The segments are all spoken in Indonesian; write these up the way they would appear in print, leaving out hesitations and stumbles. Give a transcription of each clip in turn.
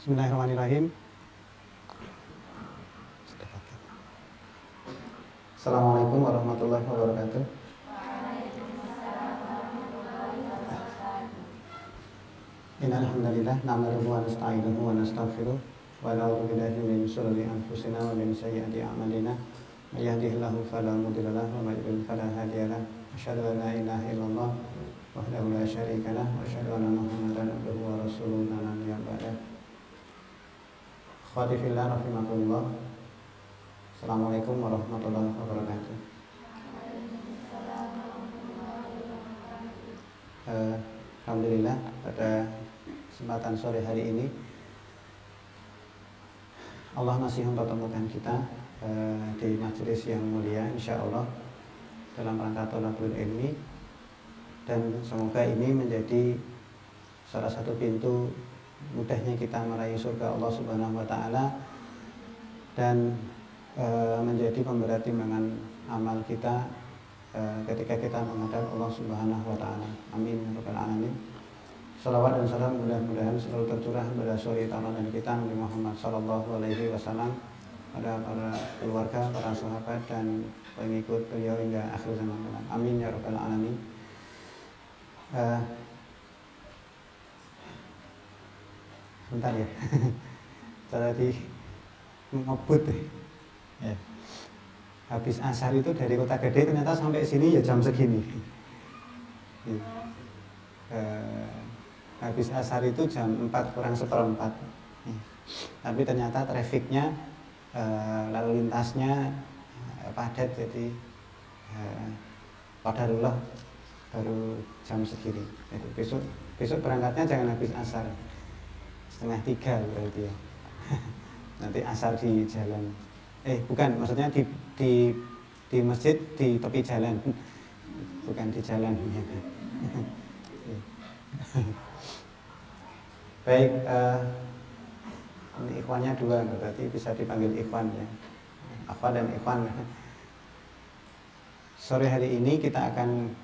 Bismillahirrahmanirrahim. Assalamualaikum warahmatullahi wabarakatuh. Innal hamdalillah nahmaduhu wa nasta'inuhu wa nastaghfiruh wa na'udzu billahi min shururi anfusina wa min sayyiati a'malina. May yahdihillahu fala mudilla lahu wa may yudlil fala hadiya lahu. Asyhadu an la ilaha illallah wahdahu la syarika lahu wa asyhadu anna Muhammadan abduhu wa rasuluhu la nabiyya ba'dahu. Akhwati fillah rahimakumullah. Assalamualaikum warahmatullahi wabarakatuh. Alhamdulillah pada kesempatan sore hari ini Allah masih mempertemukan kita di majelis yang mulia insyaallah dalam rangka thalabul ilmi, dan semoga ini menjadi salah satu pintu mudahnya kita meraih surga Allah Subhanahu wa taala dan menjadi pemberat timbangan amal kita ketika kita menghadap Allah Subhanahu wa taala. Amin ya rabbal alamin. Shalawat dan salam mudah-mudahan selalu tercurah pada suri tauladan kita Nabi Muhammad sallallahu alaihi wasallam, pada para keluarga, para sahabat dan pengikut beliau hingga akhir zaman. Amin ya rabbal alamin. Bentar ya. Tadi ngebut ya. Habis asar itu dari Kota Gede ternyata sampai sini ya jam segini. Habis asar itu jam 4 kurang seperempat. Tapi ternyata trafiknya, lalu lintasnya padat, jadi qadarullah baru jam segini. Jadi besok berangkatnya jangan habis asar, 2:30 berarti ya. Nanti asar di jalan. Bukan, maksudnya di masjid di tepi jalan, bukan di jalan. Baik, ini ikhwannya 2, berarti bisa dipanggil ikhwan ya. Akhwat dan ikhwan. Sore hari ini kita akan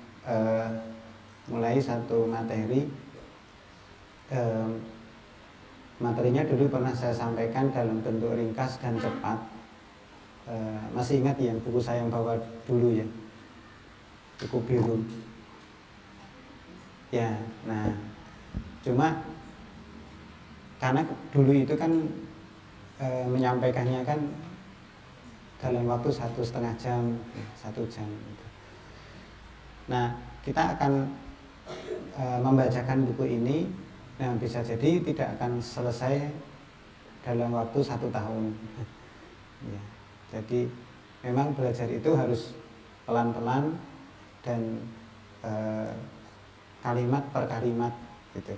mulai satu materi. Materinya dulu pernah saya sampaikan dalam bentuk ringkas dan cepat. Masih ingat ya buku saya yang bawa dulu ya, buku biru ya. Nah, cuma karena dulu itu kan menyampaikannya kan dalam waktu 1,5 jam, 1 jam gitu. Nah, kita akan membacakan buku ini. Nah, bisa jadi tidak akan selesai dalam waktu 1 tahun ya. Jadi memang belajar itu harus pelan-pelan dan kalimat per kalimat gitu.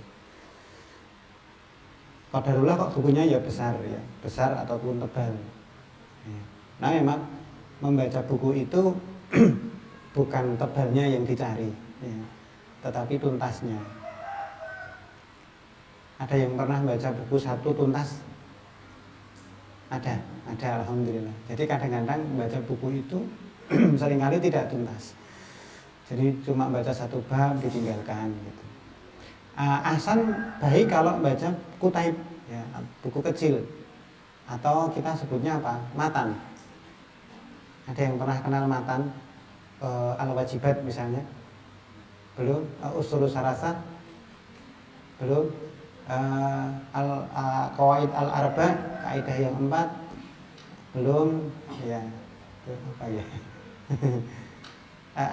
Qadarullah kok bukunya ya besar ya, besar ataupun tebal ya. Nah, memang membaca buku itu bukan tebalnya yang dicari ya, tetapi tuntasnya. Ada yang pernah baca buku 1 tuntas? Ada alhamdulillah. Jadi kadang-kadang baca buku itu seringkali tidak tuntas. Jadi cuma baca 1 bab ditinggalkan gitu. Ahsan baik kalau baca kutaib ya, buku kecil, atau kita sebutnya apa? Matan. Ada yang pernah kenal matan? Al-Wajibat misalnya? Belum? Ushulus Salasah? Belum? Qawaid al-arba, kaidah yang 4 belum ya. Itu apa ya?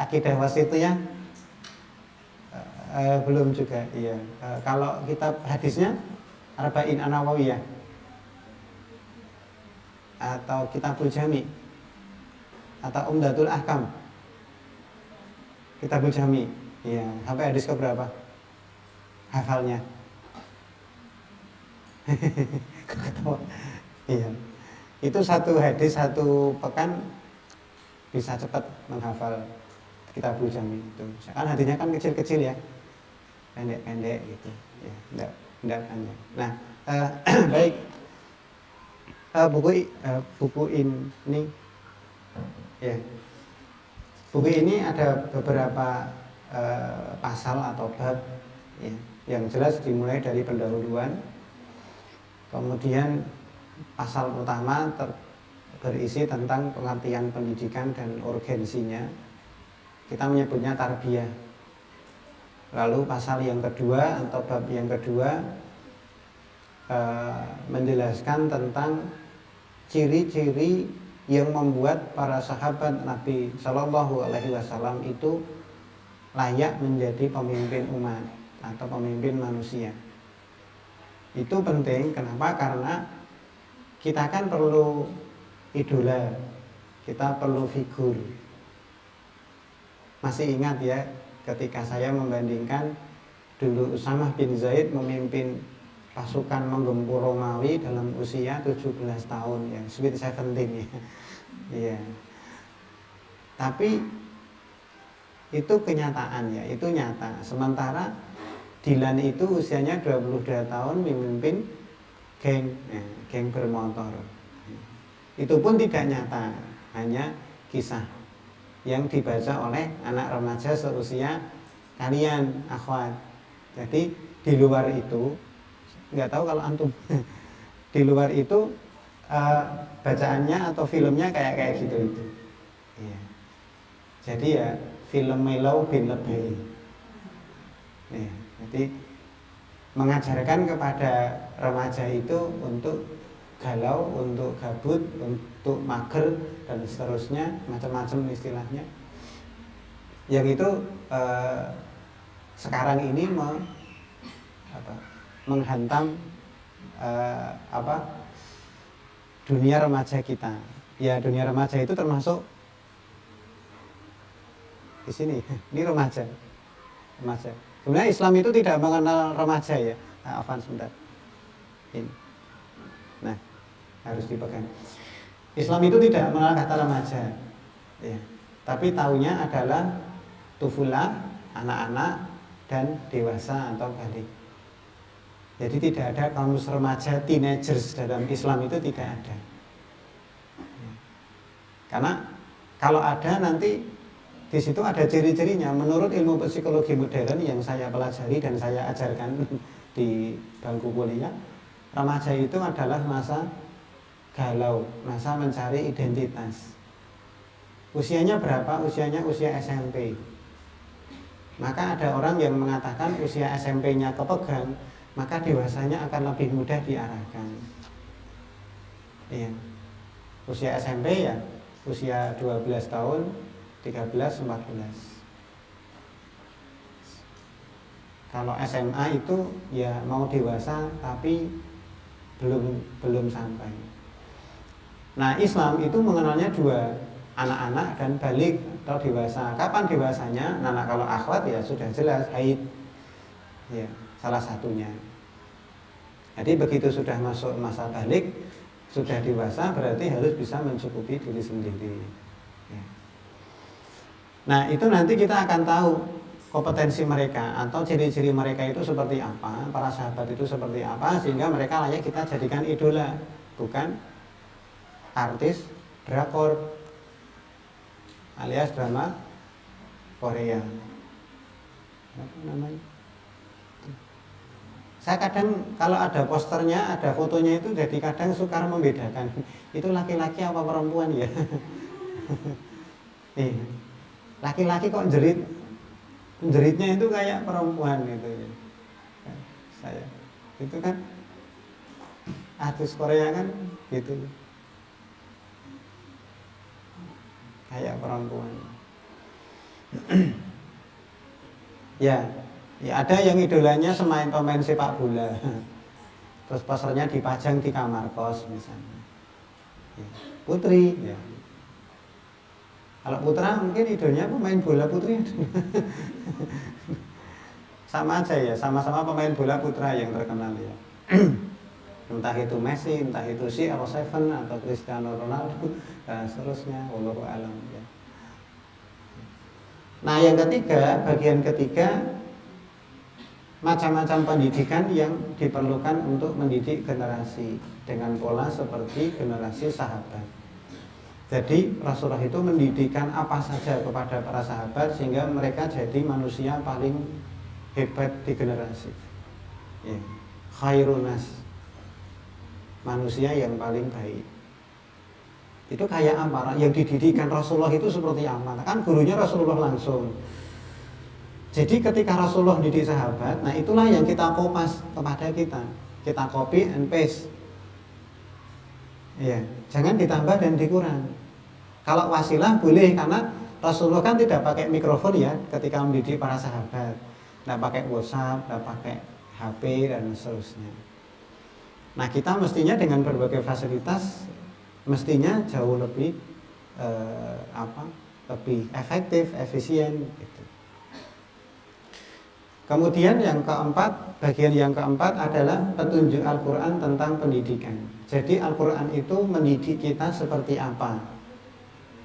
Akidah wasithiyah belum juga iya. Kalau kitab hadisnya Arba'in An-Nawawiyah atau Kitabul Jami atau Umdatul Ahkam, Kitabul Jami iya. Sampai hadis ke berapa hafalnya? Iya, itu 1 hadis 1 pekan bisa cepat menghafal Kitabul Jami itu. Kan hadisnya kan kecil-kecil ya, pendek-pendek gitu ya, enggak panjang. Nah, baik, buku ini ya, buku ini ada beberapa pasal atau bab ya, yang jelas dimulai dari pendahuluan, Kemudian pasal utama berisi tentang pengertian pendidikan dan urgensinya. Kita menyebutnya tarbiyah. Lalu pasal yang kedua atau bab yang kedua menjelaskan tentang ciri-ciri yang membuat para sahabat Nabi Shallallahu Alaihi Wasallam itu layak menjadi pemimpin umat atau pemimpin manusia. Itu penting. Kenapa? Karena kita kan perlu idola, kita perlu figur. Masih ingat ya, ketika saya membandingkan dulu Usamah bin Zaid memimpin pasukan menggempur Romawi dalam usia 17 tahun ya, sweet 17 ya. Iya. Tapi itu kenyataan ya, itu nyata. Sementara Dilan itu usianya 22 tahun memimpin geng bermotor. Itu pun tidak nyata, hanya kisah yang dibaca oleh anak remaja seusia kalian, akhwat. Jadi di luar itu, nggak tahu kalau antum di luar itu bacaannya atau filmnya kayak gitu itu. Iya. Jadi ya film Melau bin Lebay. Iya. Jadi mengajarkan kepada remaja itu untuk galau, untuk gabut, untuk mager dan seterusnya, macam-macam istilahnya. Yang itu sekarang ini menghantam dunia remaja kita. Ya, dunia remaja itu termasuk di sini. Ini remaja. Sebenarnya Islam itu tidak mengenal remaja ya. Afan sebentar. Ini. Nah, harus dipegang. Islam itu tidak mengenal kata remaja. Ya. Tapi taunya adalah tufula, anak-anak dan dewasa atau balik. Jadi tidak ada kamus remaja, teenagers dalam Islam itu tidak ada. Ya. Karena kalau ada nanti di situ ada ciri-cirinya. Menurut ilmu psikologi modern yang saya pelajari dan saya ajarkan di bangku kuliah, remaja itu adalah masa galau, masa mencari identitas. Usianya berapa? Usianya usia SMP. Maka ada orang yang mengatakan usia SMP-nya kepegang, maka dewasanya akan lebih mudah diarahkan. Iya. Usia SMP ya, usia 12 tahun, 13, 14. Kalau SMA itu ya mau dewasa tapi belum sampai. Nah, Islam itu mengenalnya dua, anak-anak dan balik atau dewasa. Kapan dewasanya? Nah, kalau akhwat ya sudah jelas haid. Ya, salah satunya. Jadi begitu sudah masuk masa balik, sudah dewasa berarti harus bisa mencukupi diri sendiri. Ya. Nah, itu nanti kita akan tahu kompetensi mereka atau ciri-ciri mereka itu seperti apa, para sahabat itu seperti apa, sehingga mereka layak kita jadikan idola, bukan artis drakor alias drama Korea. Apa namanya? Saya kadang kalau ada posternya, ada fotonya itu jadi kadang sukar membedakan itu laki-laki apa perempuan ya. Laki-laki kok jeritnya itu kayak perempuan gitu ya. Saya itu kan artis Korea kan gitu, kayak perempuan. ya ada yang idolanya pemain sepak bola, terus posternya dipajang di kamar kos misalnya. Ya. Putri ya. Kalau putra mungkin idolnya pemain bola putri. Sama aja ya, sama-sama pemain bola putra yang terkenal ya. Entah itu Messi, entah itu CR7 atau Cristiano Ronaldo dan seterusnya, wallahu a'lam ya. Nah, yang ketiga, bagian ketiga, macam-macam pendidikan yang diperlukan untuk mendidik generasi dengan pola seperti generasi sahabat. Jadi Rasulullah itu mendidikkan apa saja kepada para sahabat sehingga mereka jadi manusia paling hebat di generasi. Ya. Khairun nas. manusia yang paling baik. Itu kayak apa? Yang dididikan Rasulullah itu seperti apa? Kan gurunya Rasulullah langsung. Jadi ketika Rasulullah didik sahabat, nah itulah yang kita kopas kepada kita. Kita copy and paste. Ya, jangan ditambah dan dikurang. Kalau wasilah boleh, karena Rasulullah kan tidak pakai mikrofon ya ketika mendidik para sahabat. Tidak pakai WhatsApp, tidak pakai HP dan seterusnya. Nah kita mestinya dengan berbagai fasilitas mestinya jauh lebih lebih efektif, efisien gitu. Kemudian yang keempat, bagian yang keempat adalah petunjuk Al-Quran tentang pendidikan. Jadi Al-Quran itu mendidik kita seperti apa?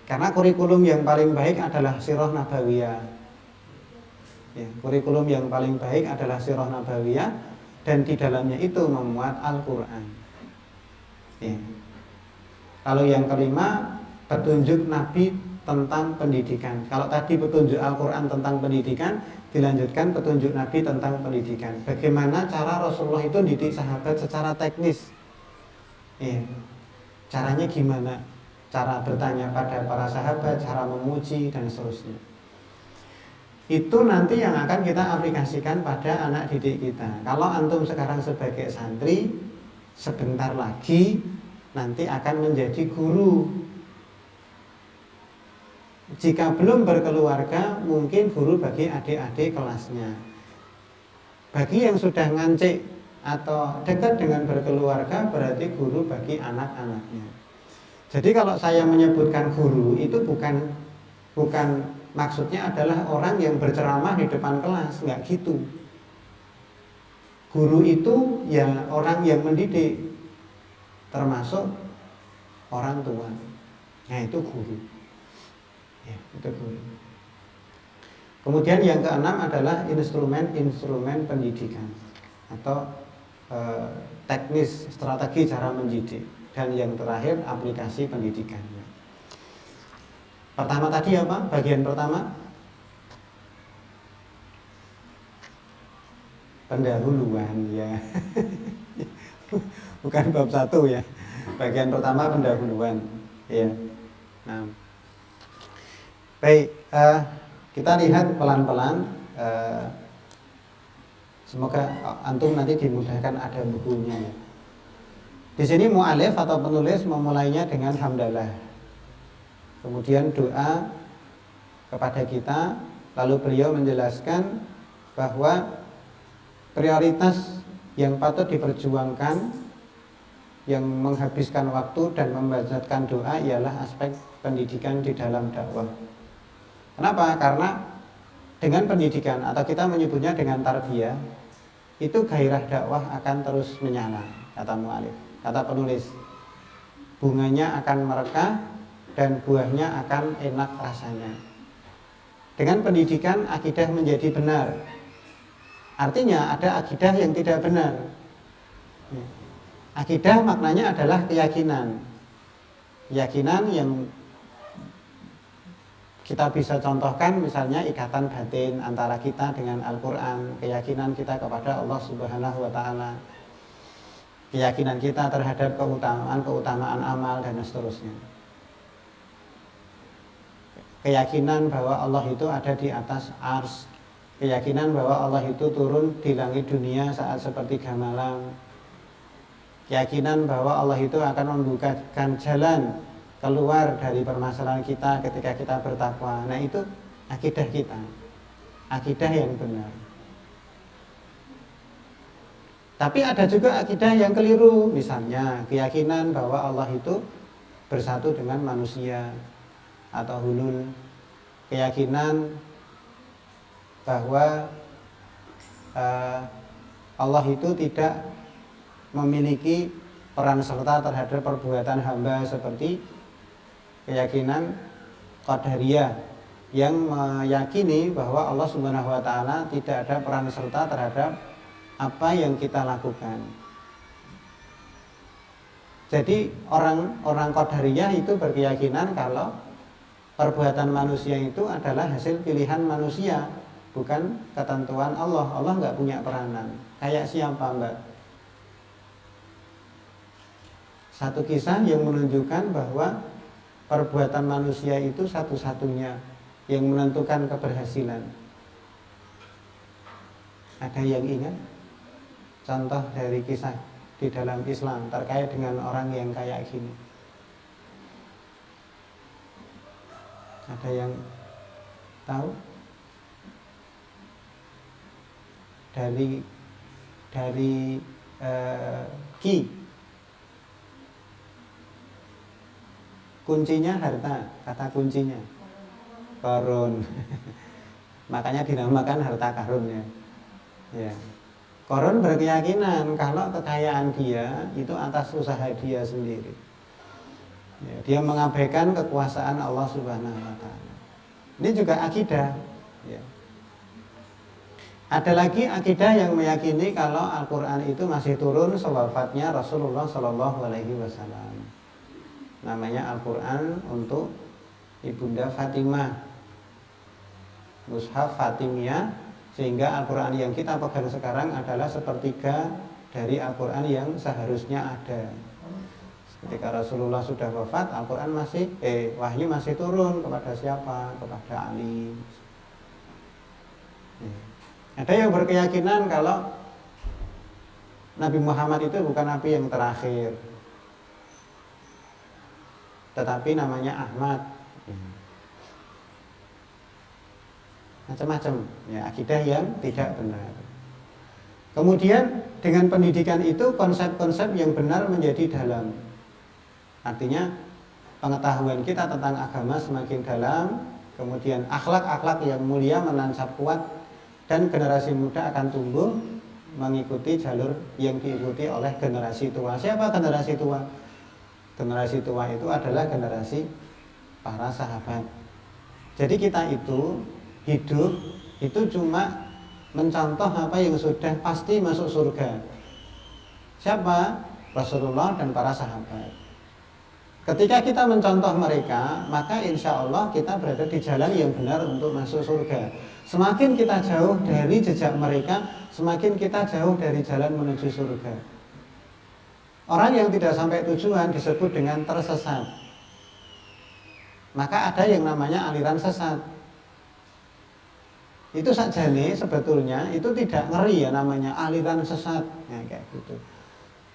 Karena kurikulum yang paling baik adalah Sirah Nabawiyah. Ya, kurikulum yang paling baik adalah Sirah Nabawiyah, dan di dalamnya itu memuat Al-Quran. Ya. Lalu yang kelima, petunjuk Nabi tentang pendidikan. Kalau tadi petunjuk Al-Quran tentang pendidikan, dilanjutkan petunjuk Nabi tentang pendidikan. Bagaimana cara Rasulullah itu didik sahabat secara teknis. Ya. Caranya gimana? Cara bertanya pada para sahabat, cara memuji, dan seterusnya. Itu nanti yang akan kita aplikasikan pada anak didik kita. Kalau antum sekarang sebagai santri, sebentar lagi nanti akan menjadi guru. Jika belum berkeluarga, mungkin guru bagi adik-adik kelasnya. Bagi yang sudah ngancik atau dekat dengan berkeluarga, berarti guru bagi anak-anaknya. Jadi kalau saya menyebutkan guru, itu bukan maksudnya adalah orang yang berceramah di depan kelas, nggak gitu. Guru itu ya orang yang mendidik, termasuk orang tua. Nah itu guru. Ya, itu guru. Kemudian yang keenam adalah instrumen pendidikan atau teknis strategi cara mendidik, dan yang terakhir aplikasi pendidikannya. Pertama tadi apa? Bagian pertama pendahuluan ya. Bukan bab 1 ya. Bagian pertama pendahuluan ya. Nah. Baik, kita lihat pelan-pelan. Semoga antum nanti dimudahkan ada bukunya ya. Di sini mu'alif atau penulis memulainya dengan hamdalah. Kemudian doa kepada kita, lalu beliau menjelaskan bahwa prioritas yang patut diperjuangkan, yang menghabiskan waktu dan membacakan doa ialah aspek pendidikan di dalam dakwah. Kenapa? Karena dengan pendidikan, atau kita menyebutnya dengan tarbiyah, itu gairah dakwah akan terus menyala, kata mu'alif, kata penulis. Bunganya akan merekah dan buahnya akan enak rasanya. Dengan pendidikan akidah menjadi benar. Artinya ada akidah yang tidak benar. Akidah maknanya adalah keyakinan. Keyakinan yang kita bisa contohkan misalnya ikatan batin antara kita dengan Al-Quran, keyakinan kita kepada Allah Subhanahu wa Ta'ala, keyakinan kita terhadap keutamaan amal dan seterusnya. Keyakinan bahwa Allah itu ada di atas ars, keyakinan bahwa Allah itu turun di langit dunia saat sepertiga malam, keyakinan bahwa Allah itu akan membukakan jalan keluar dari permasalahan kita ketika kita bertakwa. Nah itu akidah kita, akidah yang benar. Tapi ada juga akidah yang keliru. Misalnya keyakinan bahwa Allah itu bersatu dengan manusia atau hulul, keyakinan bahwa Allah itu tidak memiliki peran serta terhadap perbuatan hamba, seperti keyakinan Qadariyah yang meyakini bahwa Allah Subhanahu wa Ta'ala tidak ada peran serta terhadap apa yang kita lakukan. Jadi orang Qadariyah itu berkeyakinan kalau perbuatan manusia itu adalah hasil pilihan manusia, bukan ketentuan Allah. Allah nggak punya peranan. Kayak siapa, Mbak? Satu kisah yang menunjukkan bahwa perbuatan manusia itu satu-satunya yang menentukan keberhasilan. Ada yang ingat contoh dari kisah di dalam Islam terkait dengan orang yang kayak gini? Ada yang tahu? Dari Ki, kuncinya harta, kata kuncinya Qarun. Makanya dinamakan harta karun ya. Ya. Qarun berkeyakinan kalau kekayaan dia itu atas usaha dia sendiri. Ya, dia mengabaikan kekuasaan Allah Subhanahu wa taala. Ini juga akidah. Ya. Ada lagi akidah yang meyakini kalau Al-Quran itu masih turun sewafatnya Rasulullah Shallallahu Alaihi Wasallam. Namanya Al-Quran untuk Ibunda Fatimah, Mushaf Fatimiyah, sehingga Al-Quran yang kita pegang sekarang adalah sepertiga dari Al-Quran yang seharusnya ada. Ketika Rasulullah sudah wafat, Al-Quran wahyu masih turun kepada siapa? Kepada Ali. Ada yang berkeyakinan kalau Nabi Muhammad itu bukan Nabi yang terakhir, tetapi namanya Ahmad. Macam-macam ya, akidah yang tidak benar. Kemudian dengan pendidikan itu konsep-konsep yang benar menjadi dalam. Artinya pengetahuan kita tentang agama semakin dalam, kemudian akhlak-akhlak yang mulia menancap kuat, dan generasi muda akan tumbuh mengikuti jalur yang diikuti oleh generasi tua. Siapa generasi tua? Generasi tua itu adalah generasi para sahabat. Jadi kita itu hidup itu cuma mencontoh apa yang sudah pasti masuk surga. Siapa? Rasulullah dan para sahabat. Ketika kita mencontoh mereka, maka insya Allah kita berada di jalan yang benar untuk masuk surga. Semakin kita jauh dari jejak mereka, semakin kita jauh dari jalan menuju surga. Orang yang tidak sampai tujuan disebut dengan tersesat. Maka ada yang namanya aliran sesat. Itu saja nih sebetulnya itu tidak ngeri ya namanya aliran sesat. Ya, kayak gitu.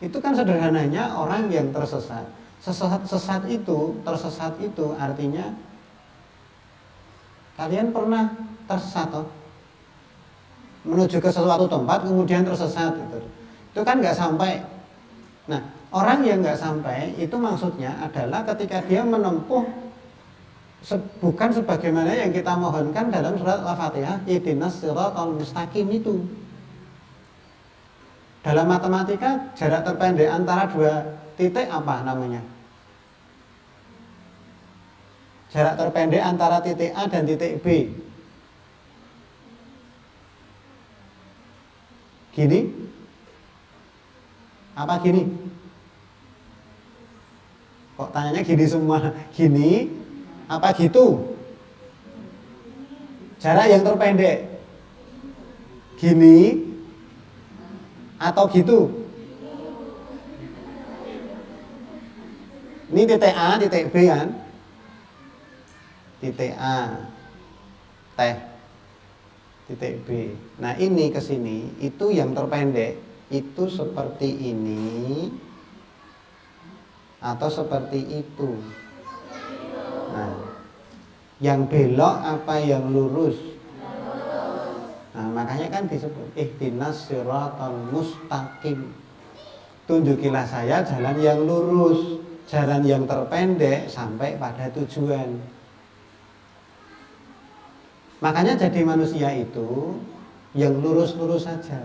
Itu kan sederhananya orang yang tersesat. Tersesat itu artinya kalian pernah tersesat toh? Menuju ke sesuatu tempat kemudian tersesat gitu. Itu kan nggak sampai. Nah, orang yang nggak sampai itu maksudnya adalah ketika dia menempuh bukan sebagaimana yang kita mohonkan dalam surat Al-Fatihah, ihdinas shiratal mustaqim itu. Dalam matematika jarak terpendek antara dua titik apa namanya? Jarak terpendek antara titik A dan titik B. Gini? Apa gini? Kok tanyanya gini semua? Gini? Apa gitu? Jarak yang terpendek. Gini? Atau gitu? Ini titik A, titik B kan? Titik A, teh, titik B. Nah ini ke sini, itu yang terpendek, itu seperti ini atau seperti itu. Nah, yang belok apa yang lurus? Nah makanya kan disebut ihdinas shiratal mustaqim. Tunjukilah saya jalan yang lurus, jalan yang terpendek sampai pada tujuan. Makanya jadi manusia itu yang lurus-lurus saja.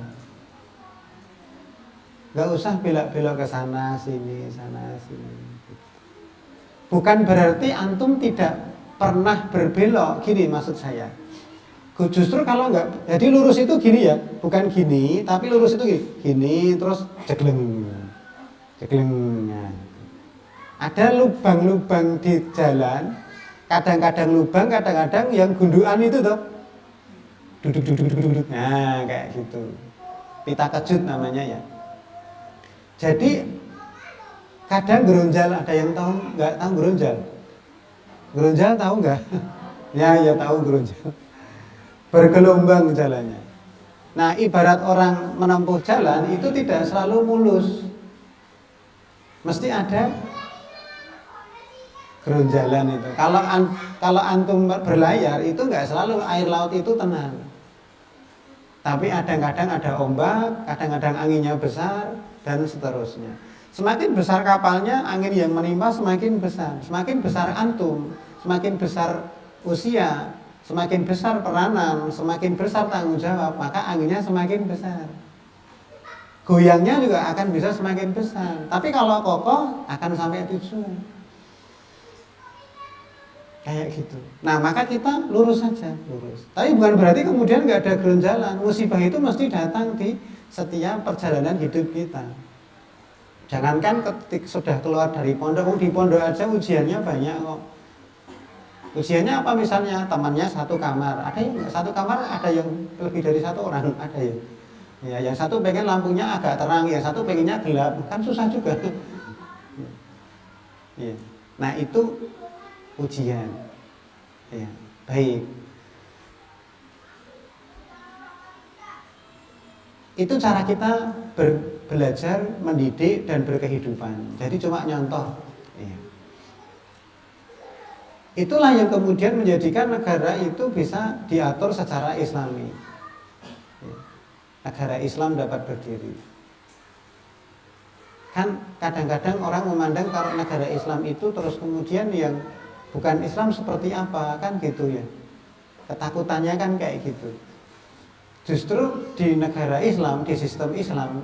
Gak usah belok-belok ke sana sini. Bukan berarti antum tidak pernah berbelok, gini maksud saya. Justru kalau enggak, jadi lurus itu gini ya, bukan gini, tapi lurus itu gini terus jegleng. Ada lubang-lubang di jalan. Kadang-kadang lubang, kadang-kadang yang gundukan itu tuh duduk. Nah kayak gitu, pita kejut namanya ya. Jadi Kadang geronjal, ada yang tahu nggak tahu geronjal? Geronjal tahu nggak? Ya tahu geronjal. Bergelombang jalannya. Nah, ibarat orang menempuh jalan itu tidak selalu mulus. Mesti ada geronjalan itu. Kalau antum berlayar itu nggak selalu air laut itu tenang. Tapi kadang-kadang ada ombak, kadang-kadang anginnya besar dan seterusnya. Semakin besar kapalnya, angin yang menimpa semakin besar. Semakin besar antum, semakin besar usia, semakin besar peranan, semakin besar tanggung jawab, maka anginnya semakin besar. Goyangnya juga akan bisa semakin besar. Tapi kalau kokoh akan sampai tujuan. Kayak gitu. Nah, maka kita lurus saja, lurus. Tapi bukan berarti kemudian nggak ada geronjalan. Musibah itu mesti datang di setiap perjalanan hidup kita. Jangankan ketika sudah keluar dari pondok, di pondok aja ujiannya banyak kok. Ujiannya apa misalnya? Temannya satu kamar, ada yang satu kamar, ada yang lebih dari satu orang, ada ya. Ya, yang satu pengen lampunya agak terang, yang satu pengennya gelap, kan susah juga. Ya. Nah itu ujian. Ya, baik. Itu cara kita belajar, mendidik, dan berkehidupan. Jadi cuma nyontoh. Ya. Itulah yang kemudian menjadikan negara itu bisa diatur secara islami. Ya. Negara Islam dapat berdiri. Kan kadang-kadang orang memandang kalau negara Islam itu terus kemudian yang bukan Islam seperti apa, kan gitu ya. Ketakutannya kan kayak gitu. Justru di negara Islam, di sistem Islam,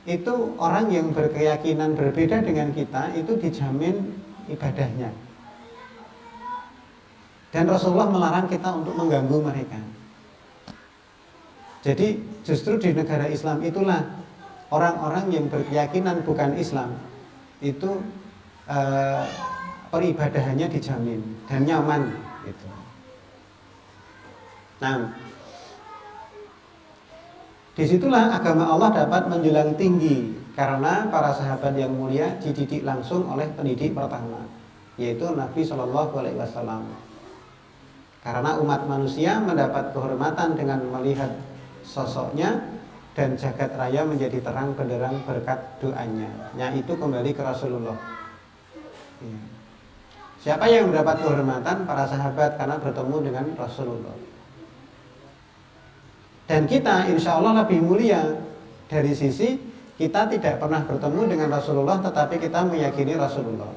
itu orang yang berkeyakinan berbeda dengan kita itu dijamin ibadahnya. Dan Rasulullah melarang kita untuk mengganggu mereka. Jadi justru di negara Islam itulah orang-orang yang berkeyakinan bukan Islam itu peribadahannya dijamin dan nyaman gitu. Nah, disitulah agama Allah dapat menjulang tinggi karena para sahabat yang mulia dididik langsung oleh pendidik pertama, yaitu Nabi Shallallahu Alaihi Wasallam. Karena umat manusia mendapat kehormatan dengan melihat sosoknya dan jagat raya menjadi terang benderang berkat doanya. Yaitu kembali ke Rasulullah. Ya. Siapa yang mendapat kehormatan? Para sahabat karena bertemu dengan Rasulullah. Dan kita insya Allah lebih mulia dari sisi kita tidak pernah bertemu dengan Rasulullah, tetapi kita meyakini Rasulullah.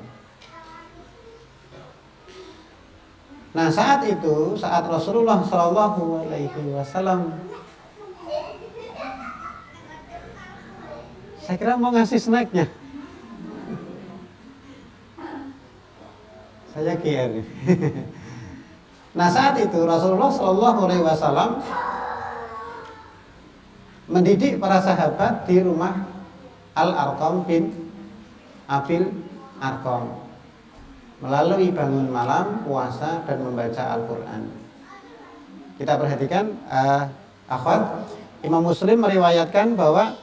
Nah saat itu, saat Rasulullah Shallallahu Alaihi Wasallam, saya kira mau ngasih snacknya. Saya GR. Nah saat itu Rasulullah Shallallahu Alaihi Wasallam mendidik para sahabat di rumah Al-Arqam bin Abil Arqam melalui bangun malam, puasa, dan membaca Al-Quran. Kita perhatikan, akhwat, Imam Muslim meriwayatkan bahwa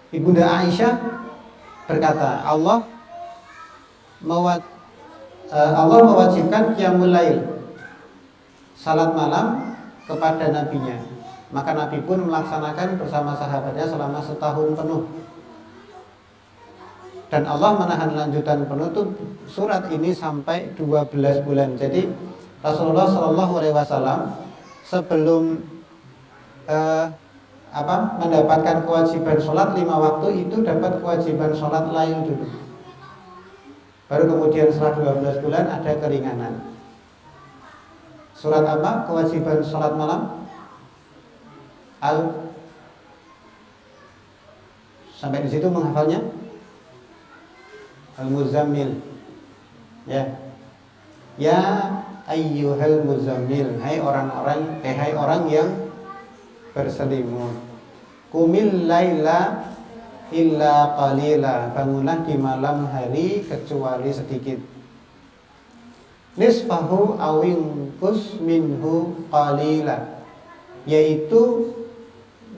Ibunda Aisyah berkata, Allah mewajibkan qiyamul lail, salat malam kepada nabinya. Maka Nabi pun melaksanakan bersama sahabatnya selama setahun penuh. Dan Allah menahan lanjutan penutup surat ini sampai 12 bulan. Jadi Rasulullah Shallallahu Alaihi Wasallam sebelum mendapatkan kewajiban sholat 5 waktu itu dapat kewajiban sholat lail dulu. Baru kemudian setelah 12 bulan ada keringanan. Surat apa? Kewajiban sholat malam sampai di situ menghafalnya Al-Muzammil. Ya ayyuhal muzammil, hai orang yang berselimut, qumil laila illa qalila, bangunlah di malam hari kecuali sedikit, nisfahu awinqus minhu qalila, yaitu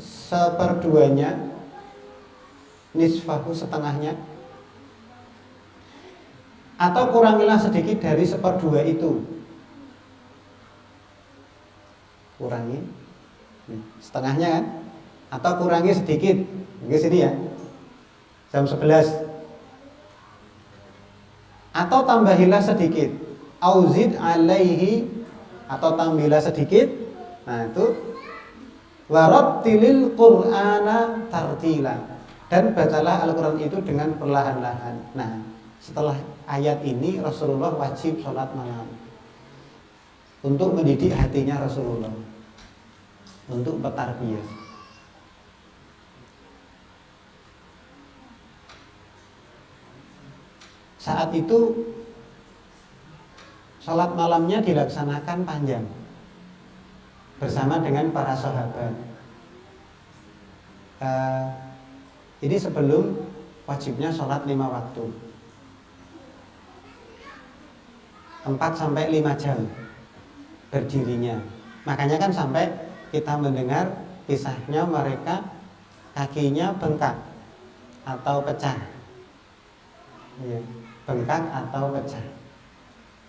seperduanya nisfahu, setengahnya, atau kurangilah sedikit dari 1/2 itu. Kurangi setengahnya kan, atau kurangi sedikit. Di sini ya, jam 11. Atau tambahilah sedikit, auzid alaihi, atau tambahilah sedikit. Nah itu, warattilil qur'ana tartila, dan bacalah Al-Quran itu dengan perlahan-lahan. Nah, setelah ayat ini Rasulullah wajib sholat malam untuk mendidik hatinya Rasulullah, untuk bertarbiyah. Saat itu sholat malamnya dilaksanakan panjang bersama dengan para sahabat. Ini sebelum wajibnya sholat 5 waktu, 4-5 jam berdirinya. Makanya kan sampai kita mendengar kisahnya mereka kakinya bengkak atau pecah, ya, bengkak atau pecah,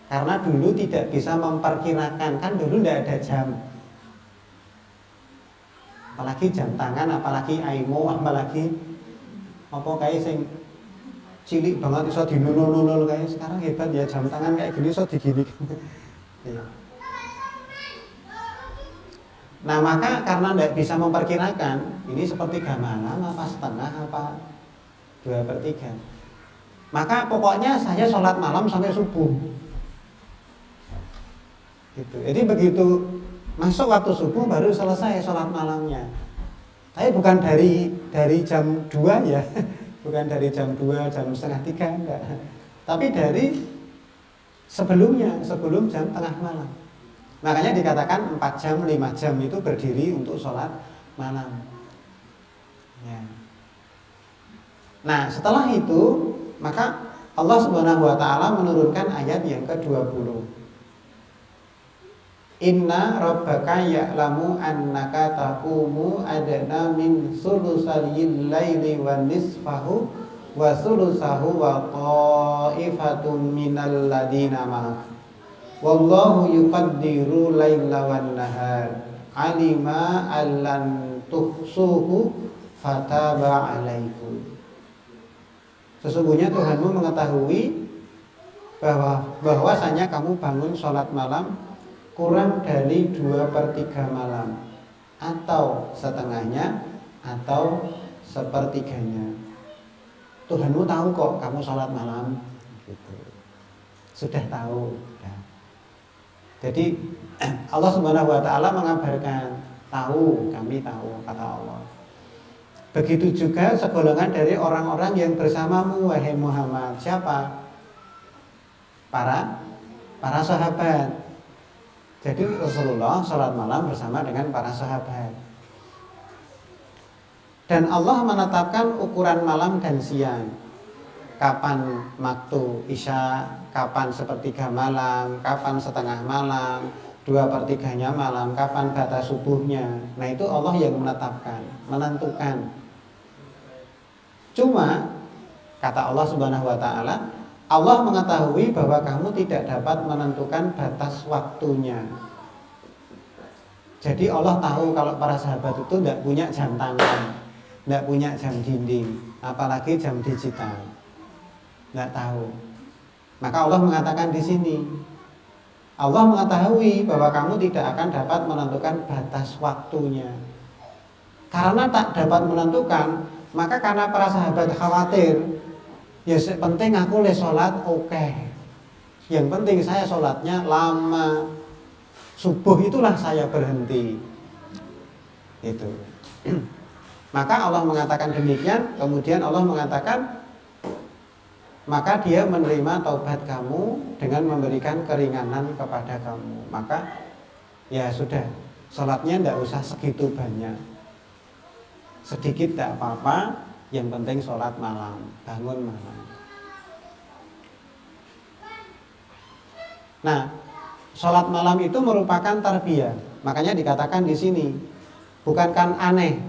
karena dulu tidak bisa memperkirakan, kan dulu tidak ada jam, apalagi jam tangan, apalagi aimo, apalagi apa kayak sing cilik banget iso dinulul-nulul kayak sekarang hebat ya, jam tangan kayak gini iso digini. Ya. Nah maka karena tidak bisa memperkirakan ini sepertiga malam apa setengah apa 2/3, maka pokoknya saya sholat malam sampai subuh gitu. Jadi begitu masuk waktu subuh baru selesai sholat malamnya. Tapi bukan dari jam 2 ya, bukan dari jam 2, jam 2:30, enggak. Tapi dari sebelumnya, sebelum jam tengah malam. Makanya dikatakan 4 jam, 5 jam itu berdiri untuk sholat malam. Ya. Nah setelah itu maka Allah Subhanahu wa ta'ala menurunkan ayat yang ke-20. Inna rabbaka ya'lamu annaka taqumu adna min sulusayil laili wa nisfahu wa sulusahu wa ta'ifatun minal ladina ma'ak. Wallahu yuqaddiru laila wan nahar alima allan tuhsuhu fataba alaikum. Sesungguhnya Tuhanmu mengetahui bahwasanya kamu bangun sholat malam kurang dari 2/3 malam, atau setengahnya, atau 1/3-nya. Tuhanmu tahu kok kamu sholat malam gitu. Sudah tahu ya. Jadi Allah Subhanahu wa ta'ala mengabarkan, tahu, kami tahu, kata Allah. Begitu juga segolongan dari orang-orang yang bersamamu wahai Muhammad. Siapa? Para sahabat. Jadi Rasulullah sholat malam bersama dengan para sahabat. Dan Allah menetapkan ukuran malam dan siang. Kapan waktu isya, kapan 1/3 malam, kapan setengah malam, 2/3-nya malam, kapan batas subuhnya. Nah itu Allah yang menetapkan, menentukan. Cuma kata Allah Subhanahu wa ta'ala, Allah mengetahui bahwa kamu tidak dapat menentukan batas waktunya. Jadi Allah tahu kalau para sahabat itu tidak punya jam tangan, tidak punya jam dinding, apalagi jam digital. Tidak tahu. Maka Allah mengatakan di sini, Allah mengetahui bahwa kamu tidak akan dapat menentukan batas waktunya. Karena tak dapat menentukan, maka karena para sahabat khawatir, ya penting aku le sholat oke. Yang penting saya sholatnya lama. Subuh itulah saya berhenti. Itu. Maka Allah mengatakan demikian, kemudian Allah mengatakan, maka dia menerima taubat kamu dengan memberikan keringanan kepada kamu. Maka ya sudah, sholatnya tidak usah segitu banyak, sedikit tidak apa-apa, yang penting sholat malam, bangun malam. Nah, sholat malam itu merupakan tarbiyah. Makanya dikatakan di sini, bukan kan aneh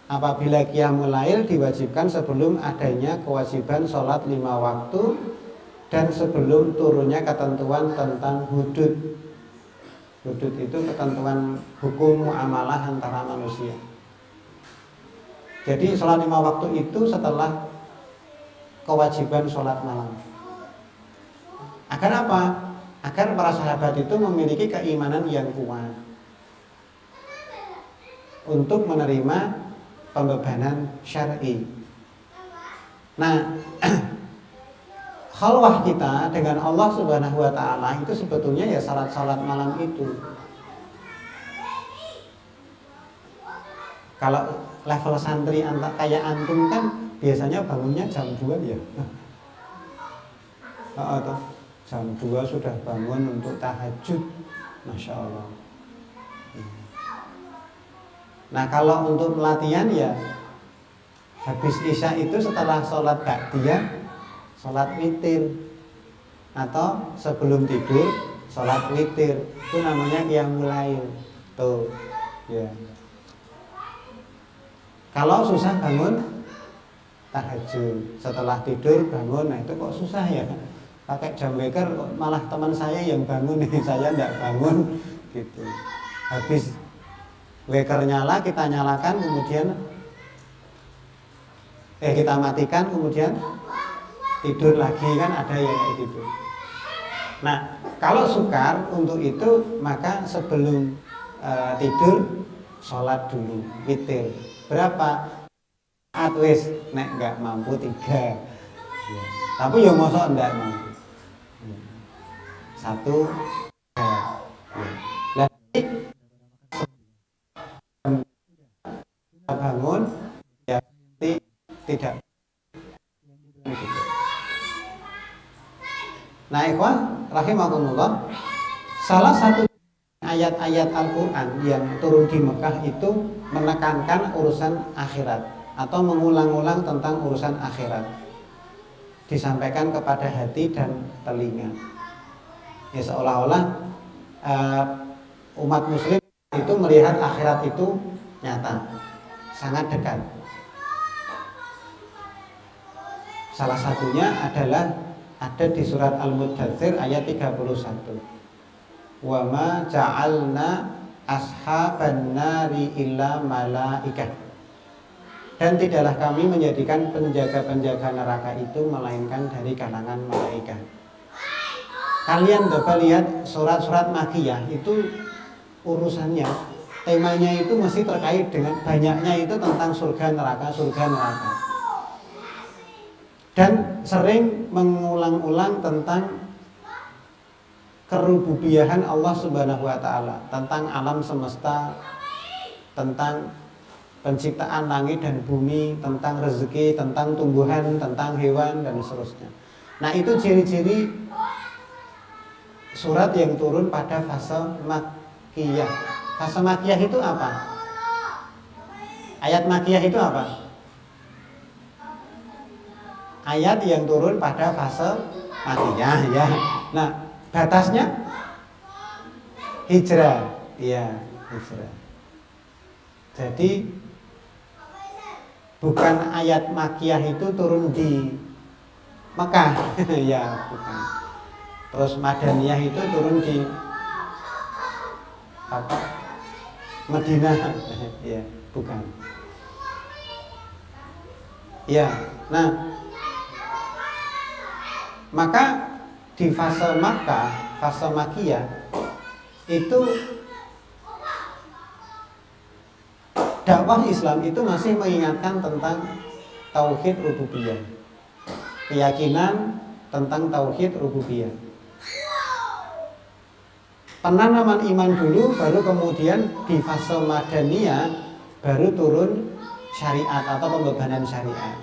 apabila qiyamul lail diwajibkan sebelum adanya kewajiban sholat 5 waktu dan sebelum turunnya ketentuan tentang hudud. Hudud itu ketentuan hukum muamalah antara manusia. Jadi sholat 5 waktu itu setelah kewajiban sholat malam. Agar apa? Agar para sahabat itu memiliki keimanan yang kuat untuk menerima pembebanan syar'i. Nah, khalwah kita dengan Allah Subhanahu wa taala itu sebetulnya ya salat-salat malam itu. Kalau level santri kayak antum kan biasanya bangunnya jam 2 ya. Jam 2 sudah bangun untuk tahajud. Masya Allah. Nah kalau untuk pelatihan ya habis isya itu setelah sholat ba'diyah sholat witir, atau sebelum tidur sholat witir, itu namanya qiyamul lail tuh ya. Kalau susah bangun tahajud, setelah tidur bangun, nah itu kok susah ya, pakai jam waker malah teman saya yang bangun nih, saya enggak bangun gitu. Habis waker nyala, kita nyalakan, kemudian kita matikan, kemudian tidur lagi, kan ada yang kayak gitu. Nah, kalau sukar untuk itu, maka sebelum tidur sholat dulu witir. Berapa? Atwis nek nggak mampu 3 ya. Tapi ya mosok enggak mampu 1 ya. Bangun ya tidak. Nah, ikhwah rahimakumullah, salah satu ayat-ayat Al-Quran yang turun di Mekah itu menekankan urusan akhirat atau mengulang-ulang tentang urusan akhirat, disampaikan kepada hati dan telinga. Ya seolah-olah umat muslim itu melihat akhirat itu nyata, sangat dekat. Salah satunya adalah ada di surat Al-Muddatsir ayat 31. Wa ma ja'alna ashaban nari illa malaikah. Dan tidaklah kami menjadikan penjaga-penjaga neraka itu melainkan dari kalangan malaikat. Kalian coba lihat surat-surat Makkiyah itu urusannya, temanya itu mesti terkait dengan banyaknya itu tentang surga neraka, surga neraka. Dan sering mengulang-ulang tentang kerububiyahan Allah Subhanahu wa taala, tentang alam semesta, tentang penciptaan langit dan bumi, tentang rezeki, tentang tumbuhan, tentang hewan dan seterusnya. Nah, itu ciri-ciri surat yang turun pada fase Makkiyah. Fase Makkiyah itu apa? Ayat Makkiyah itu apa? Ayat yang turun pada fase Makkiyah ya. Nah, batasnya hijrah. Iya, hijrah. Jadi bukan ayat Makkiyah itu turun di Mekah. Ya, bukan. Terus Madaniyah itu turun di apa? Madinah. Ya, bukan. Ya, nah, maka di fase Makkah, fase Makkiyah itu dakwah Islam itu masih mengingatkan tentang tauhid rububiyah, keyakinan tentang tauhid rububiyah. Penanaman iman dulu, baru kemudian di fase Madaniyah baru turun syariat atau pembebanan syariat.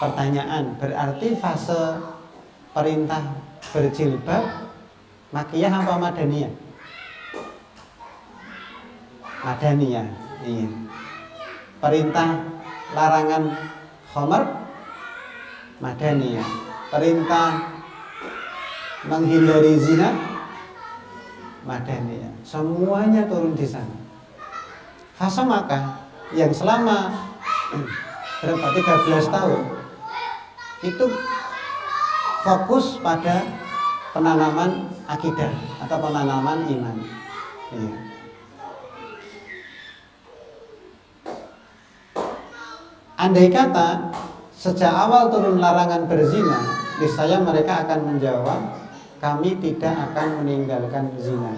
Pertanyaan, berarti fase perintah berjilbab Makkiyah apa Madaniyah? Madaniyah, iya. Perintah larangan khamar Madaniyah. Perintah menghindari zina Madaniyah. Semuanya turun di sana. fase Makkah yang selama berapa 13 tahun itu fokus pada penanaman akidah atau penanaman iman. Ya. Andai kata sejak awal turun larangan berzina, niscaya mereka akan menjawab, kami tidak akan meninggalkan zina.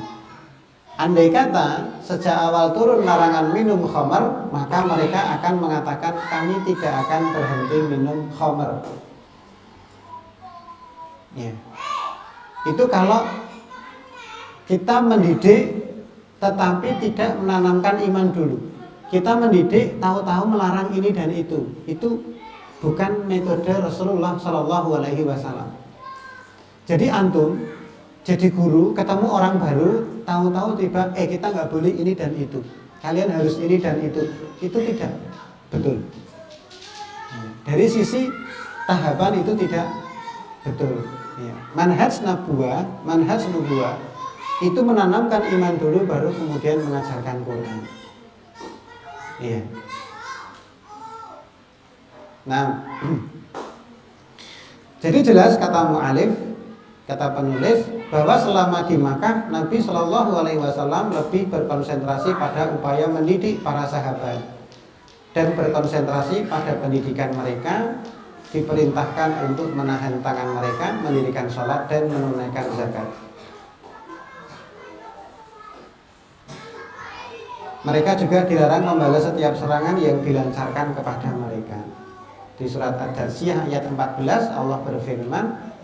Andai kata sejak awal turun larangan minum khamar, maka mereka akan mengatakan, kami tidak akan berhenti minum khamar. Ya. Itu kalau kita mendidik tetapi tidak menanamkan iman dulu. Kita mendidik tahu-tahu melarang ini dan itu bukan metode Rasulullah Shallallahu Alaihi Wasallam. Jadi antum jadi guru ketemu orang baru, tahu-tahu tiba kita nggak boleh ini dan itu, kalian harus ini dan itu tidak betul. Dari sisi tahapan itu tidak betul. Ya. Manhaj nubuwah itu menanamkan iman dulu, baru kemudian mengajarkan Quran. Iya. Nah, jadi jelas kata mu'alif, kata penulis, bahwa selama di Makkah Nabi Shallallahu Alaihi Wasallam lebih berkonsentrasi pada upaya mendidik para sahabat dan berkonsentrasi pada pendidikan mereka. Diperintahkan untuk menahan tangan mereka, mendirikan sholat dan menunaikan zakat. Mereka juga dilarang membalas setiap serangan yang dilancarkan kepada mereka. Di surat Ad-Darsiyah ayat 14 Allah berfirman,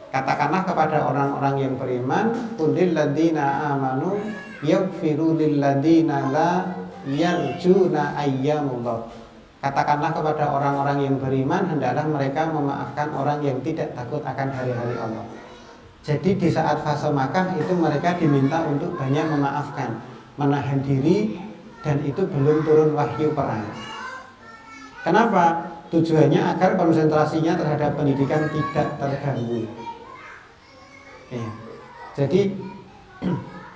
katakanlah kepada orang-orang yang beriman, qulil ladzina amanu yaghfiru lil ladzina la yarjuna ayyamullah. Katakanlah kepada orang-orang yang beriman, hendaklah mereka memaafkan orang yang tidak takut akan hari-hari Allah. Jadi di saat fase Makkah itu mereka diminta untuk banyak memaafkan, menahan diri, dan itu belum turun wahyu perang. Kenapa? Tujuannya agar konsentrasinya terhadap pendidikan tidak terganggu. Ya. Jadi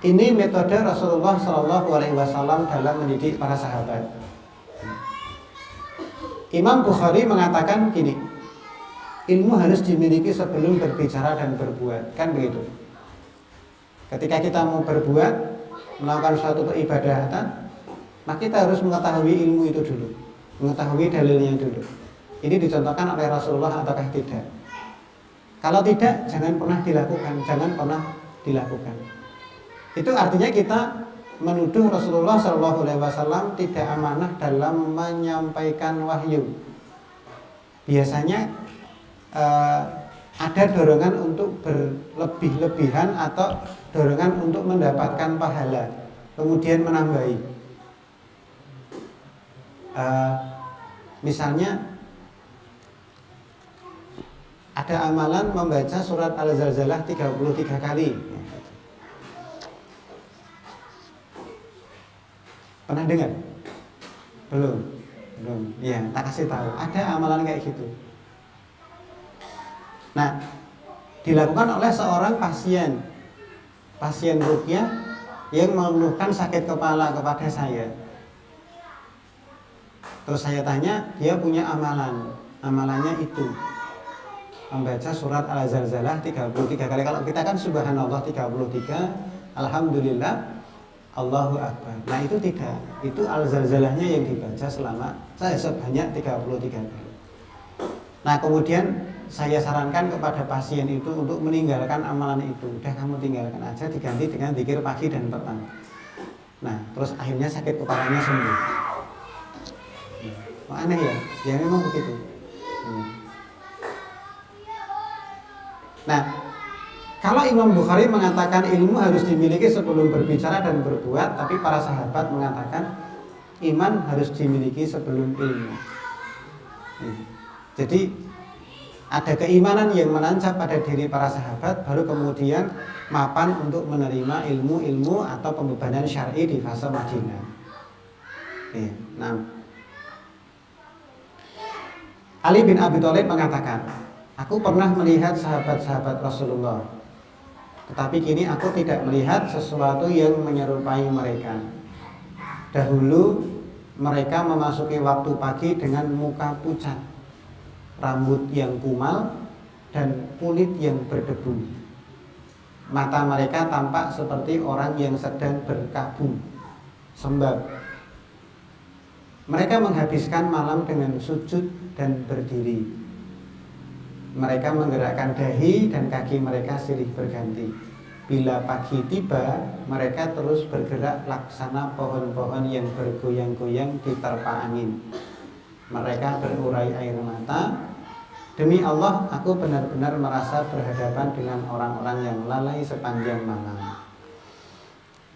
ini metode Rasulullah Shallallahu Alaihi Wasallam dalam mendidik para sahabat. Imam Bukhari mengatakan gini, ilmu harus dimiliki sebelum berbicara dan berbuat, kan begitu. Ketika kita mau berbuat, melakukan suatu peribadatan, maka kita harus mengetahui ilmu itu dulu, mengetahui dalilnya dulu. Ini dicontohkan oleh Rasulullah ataukah tidak? Kalau tidak, jangan pernah dilakukan. Itu artinya kita menuduh Rasulullah SAW tidak amanah dalam menyampaikan wahyu. Biasanya ada dorongan untuk berlebih-lebihan atau dorongan untuk mendapatkan pahala, kemudian menambahi. Misalnya ada amalan membaca surat Al-Zalzalah 33 kali. Pernah dengar? Belum. Ya, tak kasih tahu. Ada amalan kayak gitu. Nah, dilakukan oleh seorang pasien ruqyah yang mengeluhkan sakit kepala kepada saya. Terus saya tanya, dia punya amalannya itu membaca surat Al-Zalzalah 33 kali. Kalau kita kan subhanallah 33, alhamdulillah, Allahu Akbar. Nah itu tidak. Itu Al-Zalzalahnya yang dibaca sebanyak 33 kali. Nah kemudian saya sarankan kepada pasien itu untuk meninggalkan amalan itu. Udah kamu tinggalkan aja, diganti dengan zikir pagi dan petang. Nah terus akhirnya sakit kepalanya sembuh. Aneh ya? Ya memang begitu. Nah, kalau Imam Bukhari mengatakan ilmu harus dimiliki sebelum berbicara dan berbuat, tapi para sahabat mengatakan iman harus dimiliki sebelum ilmu. Jadi ada keimanan yang menancap pada diri para sahabat, baru kemudian mapan untuk menerima ilmu-ilmu atau pembebanan syar'i di fase Madinah. Nah, Ali bin Abi Thalib mengatakan, aku pernah melihat sahabat-sahabat Rasulullah, tetapi kini aku tidak melihat sesuatu yang menyerupai mereka. Dahulu mereka memasuki waktu pagi dengan muka pucat, rambut yang kumal, dan kulit yang berdebu. Mata mereka tampak seperti orang yang sedang berkabung, sembab. Mereka menghabiskan malam dengan sujud dan berdiri. Mereka menggerakkan dahi dan kaki mereka silih berganti. Bila pagi tiba, mereka terus bergerak laksana pohon-pohon yang bergoyang-goyang diterpa angin. Mereka berurai air mata. Demi Allah, aku benar-benar merasa berhadapan dengan orang-orang yang lalai sepanjang malam.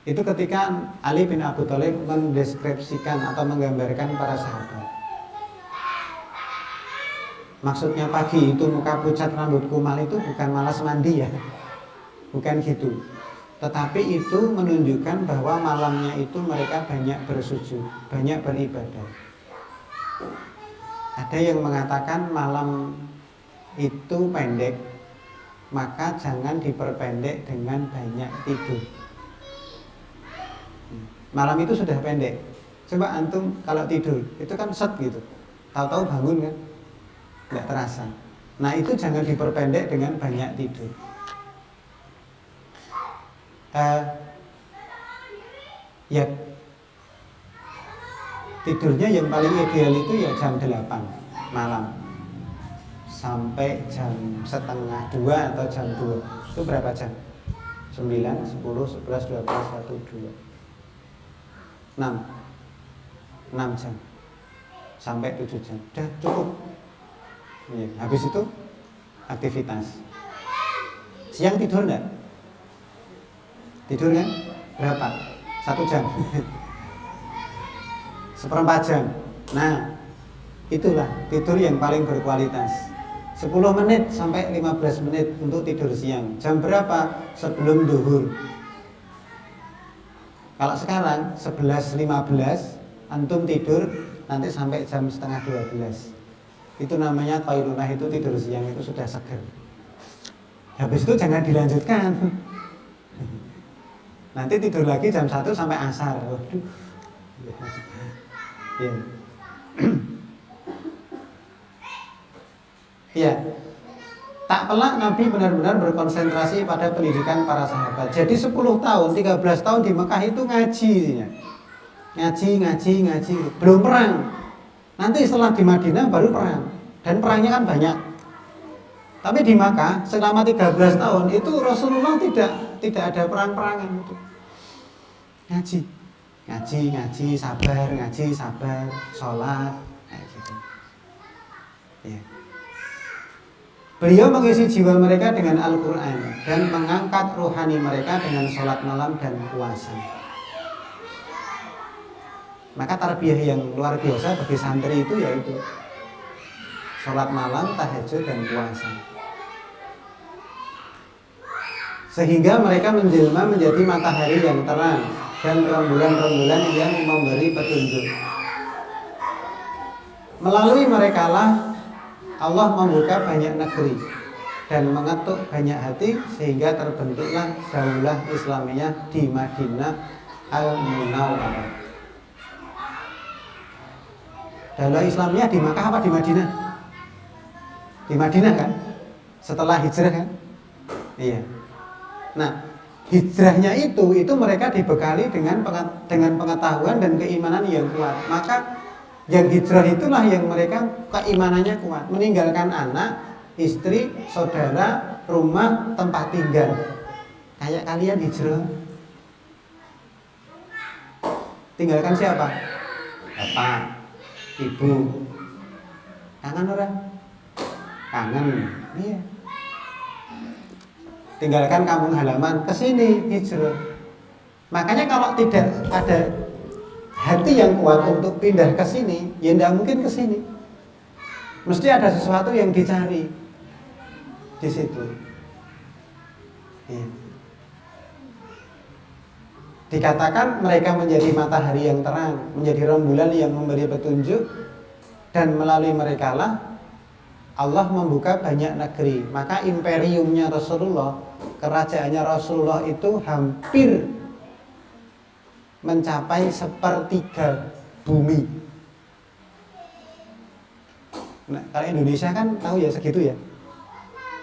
Itu ketika Ali bin Abi Thalib mendeskripsikan atau menggambarkan para sahabat. Maksudnya pagi itu muka pucat rambut kumal itu bukan malas mandi ya, bukan gitu. Tetapi itu menunjukkan bahwa malamnya itu mereka banyak bersujud, banyak beribadah. Ada yang mengatakan malam itu pendek, maka jangan diperpendek dengan banyak tidur. Malam itu sudah pendek. Coba antum kalau tidur, itu kan set gitu. Tahu-tahu bangun kan? Tidak terasa. Nah itu jangan diperpendek dengan banyak tidur. Ya tidurnya yang paling ideal itu ya jam 8 malam sampai jam setengah 2 atau jam 2. Itu berapa jam? 9, 10, 11, 12, 1, 2 6 jam sampai 7 jam. Udah cukup ya, habis itu aktivitas. Siang tidur enggak? Tidur kan? Berapa? 1 jam. 1/4 jam. Nah, itulah tidur yang paling berkualitas. 10 menit sampai 15 menit untuk tidur siang. Jam berapa? Sebelum duhur. Kalau sekarang 11.15 antum tidur nanti sampai jam setengah 12. Itu namanya qailunah, itu tidur siang itu sudah seger. Habis itu jangan dilanjutkan. Nanti tidur lagi jam 1 sampai asar. Waduh. Ya. Ya. Tak pelak Nabi benar-benar berkonsentrasi pada pendidikan para sahabat. Jadi 10 tahun, 13 tahun di Mekah itu ngaji. Ngaji. Belum perang. Nanti setelah di Madinah baru perang. Dan perangnya kan banyak. Tapi di Makkah selama 13 tahun itu Rasulullah tidak ada perang-perangan itu. Ngaji, sabar, sholat, kayak gitu. Ya. Beliau mengisi jiwa mereka dengan Al-Quran dan mengangkat rohani mereka dengan sholat malam dan puasa. Maka tarbiyah yang luar biasa bagi santri itu yaitu sholat malam, tahajud, dan puasa. Sehingga mereka menjelma menjadi matahari yang terang dan rembulan-rembulan yang memberi petunjuk. Melalui merekalah Allah membuka banyak negeri dan mengetuk banyak hati sehingga terbentuklah daulah Islamiyah di Madinah Al-Munawwarah. Daulah Islamiyah di Makkah apa di Madinah? Di Madinah kan? Setelah hijrah kan? Iya. Nah, hijrahnya itu mereka dibekali dengan pengetahuan dan keimanan yang kuat. Maka yang hijrah itulah yang mereka keimanannya kuat, meninggalkan anak, istri, saudara, rumah, tempat tinggal. Kayak kalian hijrah. Tinggalkan siapa? Bapak, ibu. Kangen orang? Kangen. Iya. Tinggalkan kampung halaman, ke sini hijrah. Makanya kalau tidak ada hati yang kuat untuk pindah ke sini, ya tidak mungkin ke sini. Mesti ada sesuatu yang dicari di situ. Ya. Dikatakan mereka menjadi matahari yang terang, menjadi rembulan yang memberi petunjuk, dan melalui merekalah Allah membuka banyak negeri. Maka imperiumnya Rasulullah, kerajaannya Rasulullah itu hampir mencapai 1/3 bumi. Nah, kalau Indonesia kan tahu ya segitu ya.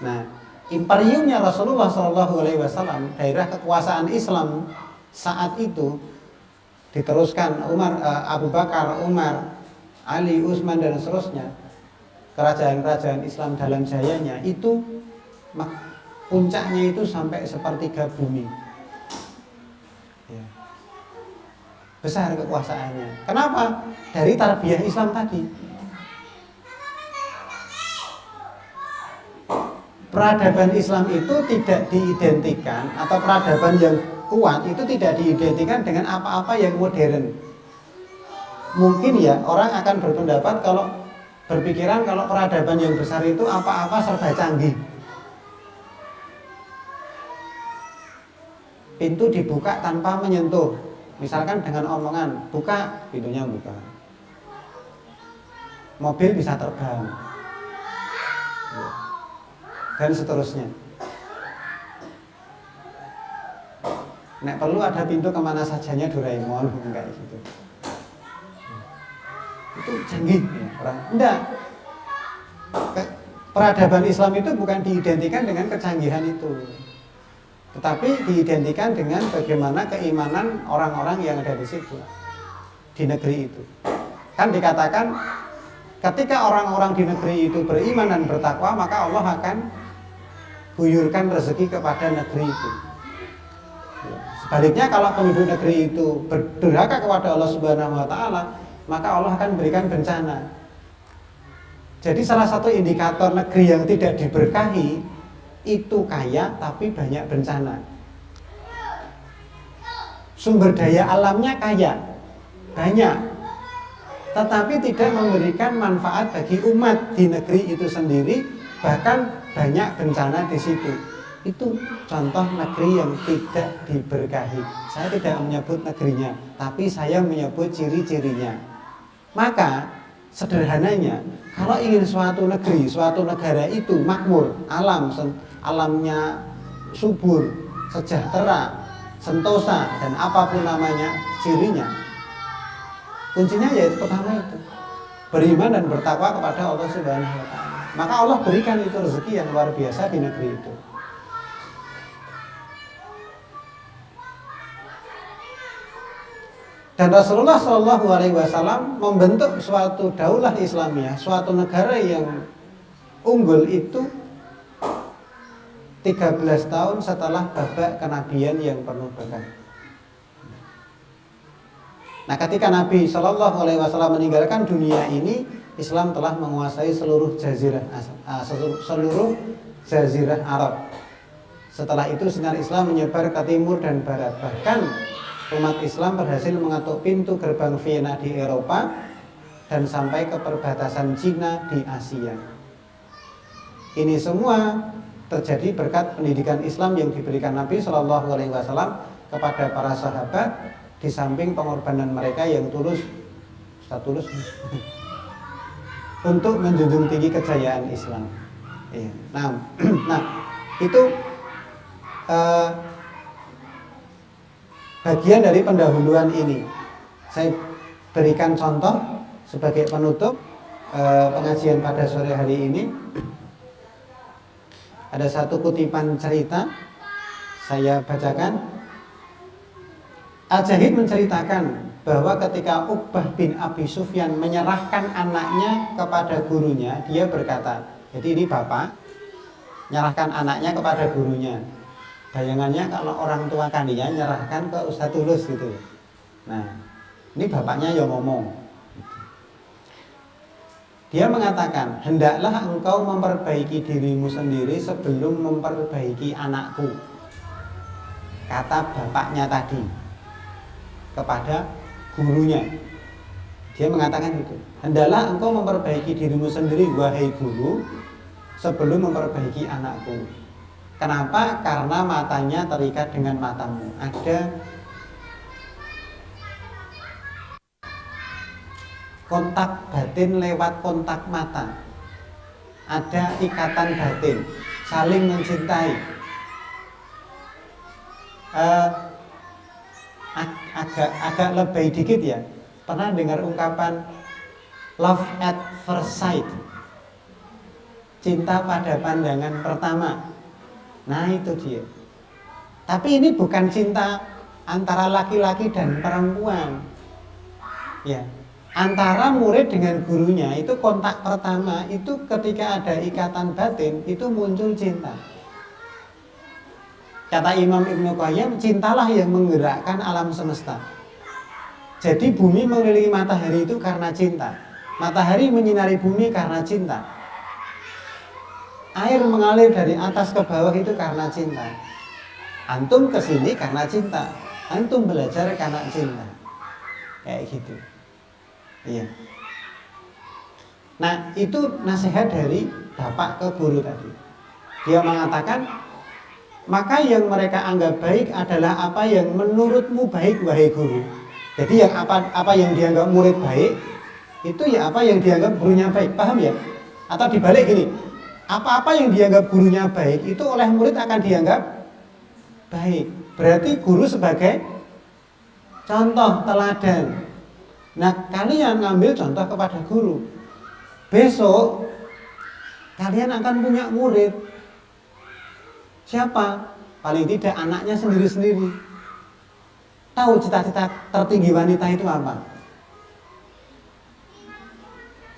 Nah, imperiumnya Rasulullah SAW, daerah kekuasaan Islam saat itu diteruskan Abu Bakar, Umar, Ali, Utsman dan seterusnya. Kerajaan-kerajaan Islam dalam jayanya itu puncaknya itu sampai 1/3 bumi. Ya. Besar kekuasaannya. Kenapa? Dari tarbiyah Islam tadi. Peradaban Islam itu tidak diidentikan, atau peradaban yang kuat itu tidak diidentikan dengan apa-apa yang modern. Mungkin ya orang akan berpendapat kalau berpikiran kalau peradaban yang besar itu apa-apa serba canggih. Pintu dibuka tanpa menyentuh. Misalkan dengan omongan, buka, pintunya buka. Mobil bisa terbang. Dan seterusnya. Nek perlu ada pintu kemana sajanya Doraemon kayak gitu. Itu canggih ya, orang. Enggak. Peradaban Islam itu bukan diidentikan dengan kecanggihan itu, tetapi diidentikan dengan bagaimana keimanan orang-orang yang ada di situ, di negeri itu. Kan dikatakan ketika orang-orang di negeri itu beriman dan bertakwa, maka Allah akan guyurkan rezeki kepada negeri itu. Sebaliknya kalau penduduk negeri itu berdurhaka kepada Allah Subhanahu wa taala, maka Allah akan berikan bencana. Jadi salah satu indikator negeri yang tidak diberkahi itu kaya tapi banyak bencana. Sumber daya alamnya kaya, banyak, tetapi tidak memberikan manfaat bagi umat di negeri itu sendiri, bahkan banyak bencana di situ. Itu contoh negeri yang tidak diberkahi. Saya tidak menyebut negerinya, tapi saya menyebut ciri-cirinya. Maka sederhananya, kalau ingin suatu negeri, suatu negara itu makmur, alamnya subur, sejahtera, sentosa, dan apapun namanya cirinya, kuncinya yaitu pertama itu beriman dan bertakwa kepada Allah Subhanahu wa taala. Maka Allah berikan itu rezeki yang luar biasa di negeri itu. Dan Rasulullah SAW membentuk suatu daulah Islamiyah, suatu negara yang unggul itu 13 tahun setelah babak kenabian yang penuh berkah. Nah, ketika Nabi SAW meninggalkan dunia ini, Islam telah menguasai seluruh jazirah Arab. Setelah itu sinar Islam menyebar ke timur dan barat. Bahkan umat Islam berhasil mengetuk pintu gerbang Vienna di Eropa dan sampai ke perbatasan Cina di Asia. Ini semua terjadi berkat pendidikan Islam yang diberikan Nabi SAW kepada para sahabat, di samping pengorbanan mereka yang tulus untuk menjunjung tinggi kejayaan Islam. Nah, itu bagian dari pendahuluan ini. Saya berikan contoh sebagai penutup pengajian pada sore hari ini. Ada satu kutipan cerita, saya bacakan. Al-Jahid menceritakan bahwa ketika Uqbah bin Abi Sufyan menyerahkan anaknya kepada gurunya, dia berkata, jadi ini bapak menyerahkan anaknya kepada gurunya. Bayangannya kalau orang tua kandungnya nyerahkan ke Ustadz Tulus gitu. Nah, ini bapaknya yang ngomong. Dia mengatakan, hendaklah engkau memperbaiki dirimu sendiri sebelum memperbaiki anakku. Kata bapaknya tadi kepada gurunya. Dia mengatakan itu, hendaklah engkau memperbaiki dirimu sendiri wahai guru sebelum memperbaiki anakku. Kenapa? Karena matanya terikat dengan matamu. Ada kontak batin lewat kontak mata. Ada ikatan batin, saling mencintai. agak lebih dikit ya. Pernah dengar ungkapan love at first sight, cinta pada pandangan pertama? Nah itu dia. Tapi ini bukan cinta antara laki-laki dan perempuan, ya. Antara murid dengan gurunya itu kontak pertama, itu ketika ada ikatan batin itu muncul cinta. Kata Imam Ibnu Qayyim, cintalah yang menggerakkan alam semesta. Jadi bumi mengelilingi matahari itu karena cinta. Matahari menyinari bumi karena cinta. Air mengalir dari atas ke bawah itu karena cinta. Antum kesini karena cinta. Antum belajar karena cinta. Kayak gitu. Iya. Nah itu nasihat dari bapak ke guru tadi. Dia mengatakan, maka yang mereka anggap baik adalah apa yang menurutmu baik, wahai guru. Jadi yang apa yang dianggap murid baik, itu ya apa yang dianggap gurunya baik. Paham ya? Atau dibalik gini, apa-apa yang dianggap gurunya baik, itu oleh murid akan dianggap baik. Berarti guru sebagai contoh teladan. Nah kalian ngambil contoh kepada guru. Besok kalian akan punya murid. Siapa? Paling tidak anaknya sendiri-sendiri. Tahu cita-cita tertinggi wanita itu apa?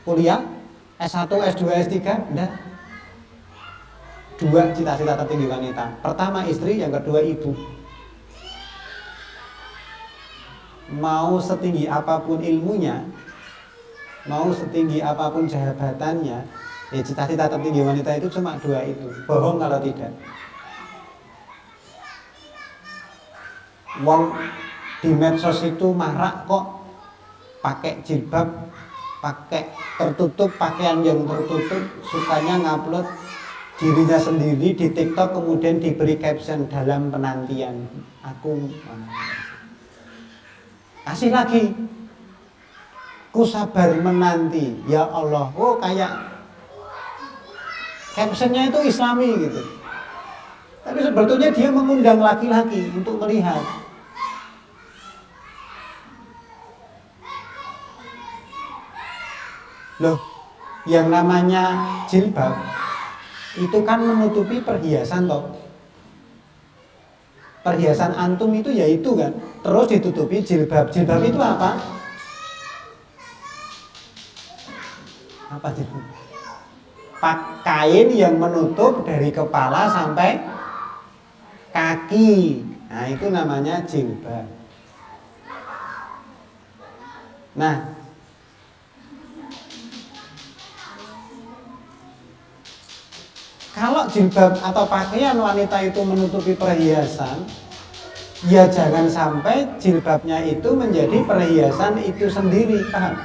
Kuliah? S1, S2, S3? Enggak. Dua cita-cita tertinggi wanita. Pertama istri, yang kedua ibu. Mau setinggi apapun ilmunya, mau setinggi apapun jabatannya, ya cita-cita tertinggi wanita itu cuma dua itu. Bohong kalau tidak. Wong di medsos itu marak kok pakai jilbab, pakai tertutup, pakaian yang tertutup, sukanya ngupload dirinya sendiri di TikTok, kemudian diberi caption dalam penantian. Aku kasih lagi, ku sabar menanti, ya Allah. Oh kayak captionnya itu Islami gitu. Tapi sebetulnya dia mengundang laki-laki untuk melihat. Loh, yang namanya jilbab itu kan menutupi perhiasan toh. Perhiasan antum itu ya itu kan, terus ditutupi jilbab. Jilbab itu apa? Apa jilbab? Kain yang menutup dari kepala sampai kaki. Nah, itu namanya jilbab. Nah, kalau jilbab atau pakaian wanita itu menutupi perhiasan, ya jangan sampai jilbabnya itu menjadi perhiasan itu sendiri, paham?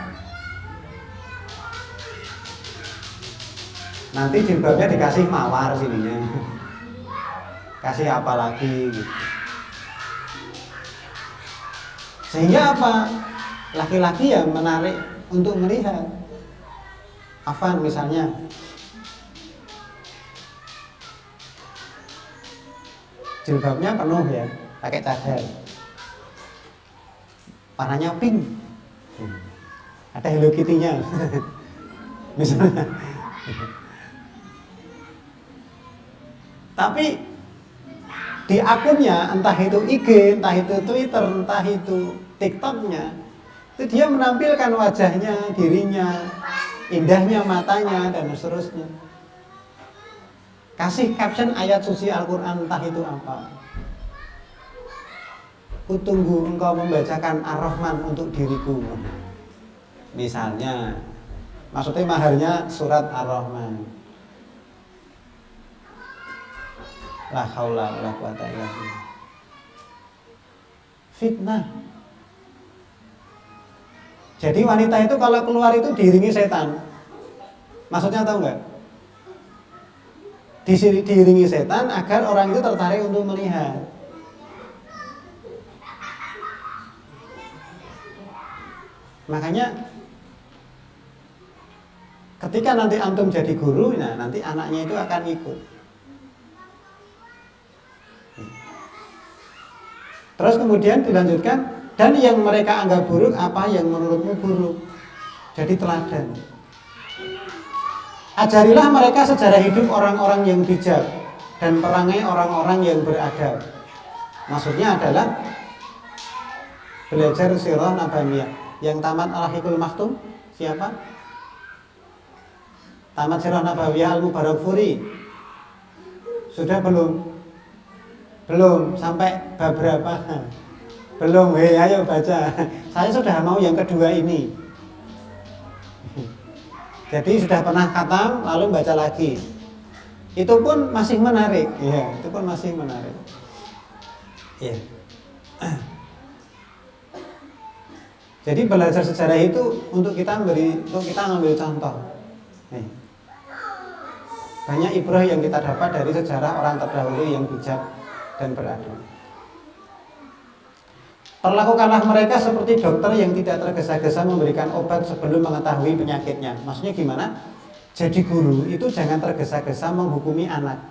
Nanti jilbabnya dikasih mawar sininya, kasih apa lagi gitu. Sehingga apa? Laki-laki yang menarik untuk melihat. Afan misalnya, jilbabnya penuh ya, pakai cadar, warnanya pink, ada Hello Kitty-nya misalnya. Tapi di akunnya, entah itu IG, entah itu Twitter, entah itu TikTok-nya, itu dia menampilkan wajahnya, dirinya, indahnya matanya, dan seterusnya. Kasih caption ayat suci Al-Quran, entah itu apa. Kutunggu engkau membacakan Ar-Rahman untuk diriku. Misalnya, maksudnya maharnya surat Ar-Rahman. La haula wala quwata illa billah. Fitnah. Jadi wanita itu kalau keluar itu diiringi setan. Maksudnya tahu nggak? Diiringi setan agar orang itu tertarik untuk melihat. Makanya ketika nanti antum jadi guru, nah nanti anaknya itu akan ikut. Terus kemudian dilanjutkan, dan yang mereka anggap buruk apa yang menurutmu buruk. Jadi teladan. Ajarilah mereka sejarah hidup orang-orang yang bijak dan perangai orang-orang yang beradab. Maksudnya adalah belajar sirah nabawiyah. Yang tamat Al-Hiqul Maktum siapa? Tamat sirah nabawiyah Al-Mubarakfuri. Sudah belum? Belum, sampai bab berapa? Belum, ayo baca. Saya sudah mau yang kedua ini. Jadi sudah pernah khatam, lalu baca lagi. Itu pun masih menarik. Ya, itu pun masih menarik. Ya. Jadi belajar sejarah itu untuk kita ngambil contoh. Nih. Banyak ibrah yang kita dapat dari sejarah orang terdahulu yang bijak dan beradab. Perlakukanlah mereka seperti dokter yang tidak tergesa-gesa memberikan obat sebelum mengetahui penyakitnya. Maksudnya gimana? Jadi guru itu jangan tergesa-gesa menghukumi anak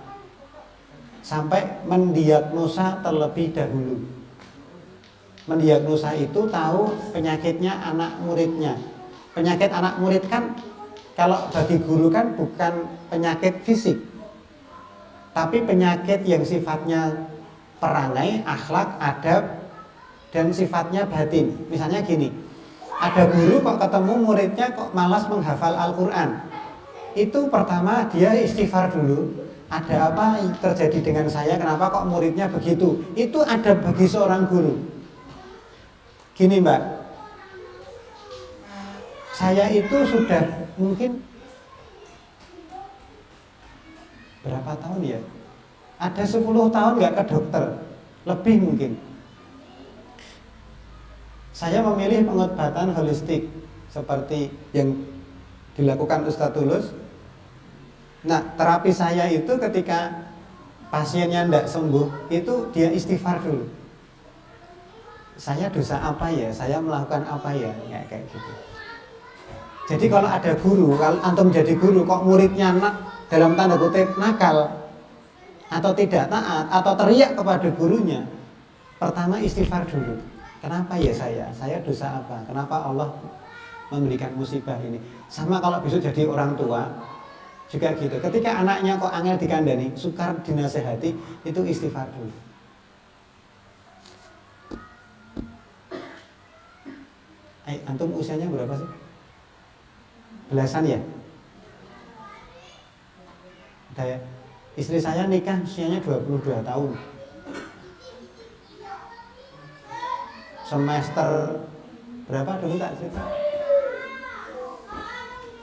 sampai mendiagnosa terlebih dahulu. Mendiagnosa itu tahu penyakitnya anak muridnya. Penyakit anak murid kan kalau bagi guru kan bukan penyakit fisik, tapi penyakit yang sifatnya perangai, akhlak, adab, dan sifatnya batin. Misalnya gini, ada guru kok ketemu muridnya kok malas menghafal Al-Quran. Itu pertama dia istighfar dulu. Ada apa terjadi dengan saya? Kenapa kok muridnya begitu? Itu adab bagi seorang guru. Gini Mbak, saya itu sudah mungkin berapa tahun ya? Ada 10 tahun nggak ke dokter, lebih mungkin. Saya memilih pengobatan holistik seperti yang dilakukan Ustadz Tulus. Nah, terapi saya itu ketika pasiennya tidak sembuh, itu dia istighfar dulu. Saya dosa apa ya? Saya melakukan apa ya? Ya kayak gitu. Jadi kalau ada guru, kalau antum jadi guru kok muridnya dalam tanda kutip nakal atau tidak taat atau teriak kepada gurunya, pertama istighfar dulu. Kenapa ya saya? Saya dosa apa? Kenapa Allah memberikan musibah ini? Sama kalau besok jadi orang tua juga gitu. Ketika anaknya kok angel dikandani, sukar dinasehati, itu istighfar dulu. Antum usianya berapa sih? Belasan ya? Ada ya? Istri saya nikah usianya 22 tahun. Semester berapa dulu tak cerita?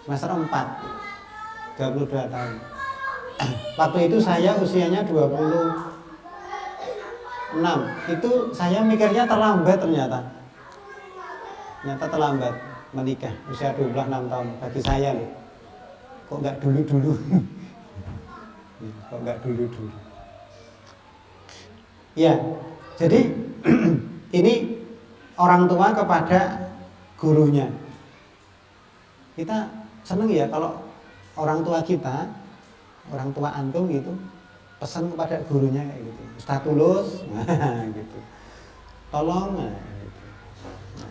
Semester 4, 22 tahun. Waktu itu saya usianya 26. Itu saya mikirnya terlambat ternyata. Ternyata terlambat menikah, usia 26 tahun bagi saya loh. Kok nggak dulu-dulu? Kok nggak dulu-dulu? Ya, jadi ini orang tua kepada gurunya. Kita seneng ya kalau orang tua kita, orang tua antum gitu, pesan kepada gurunya kayak gitu. Ustadz Tulus, gitu. Tolong, gitu.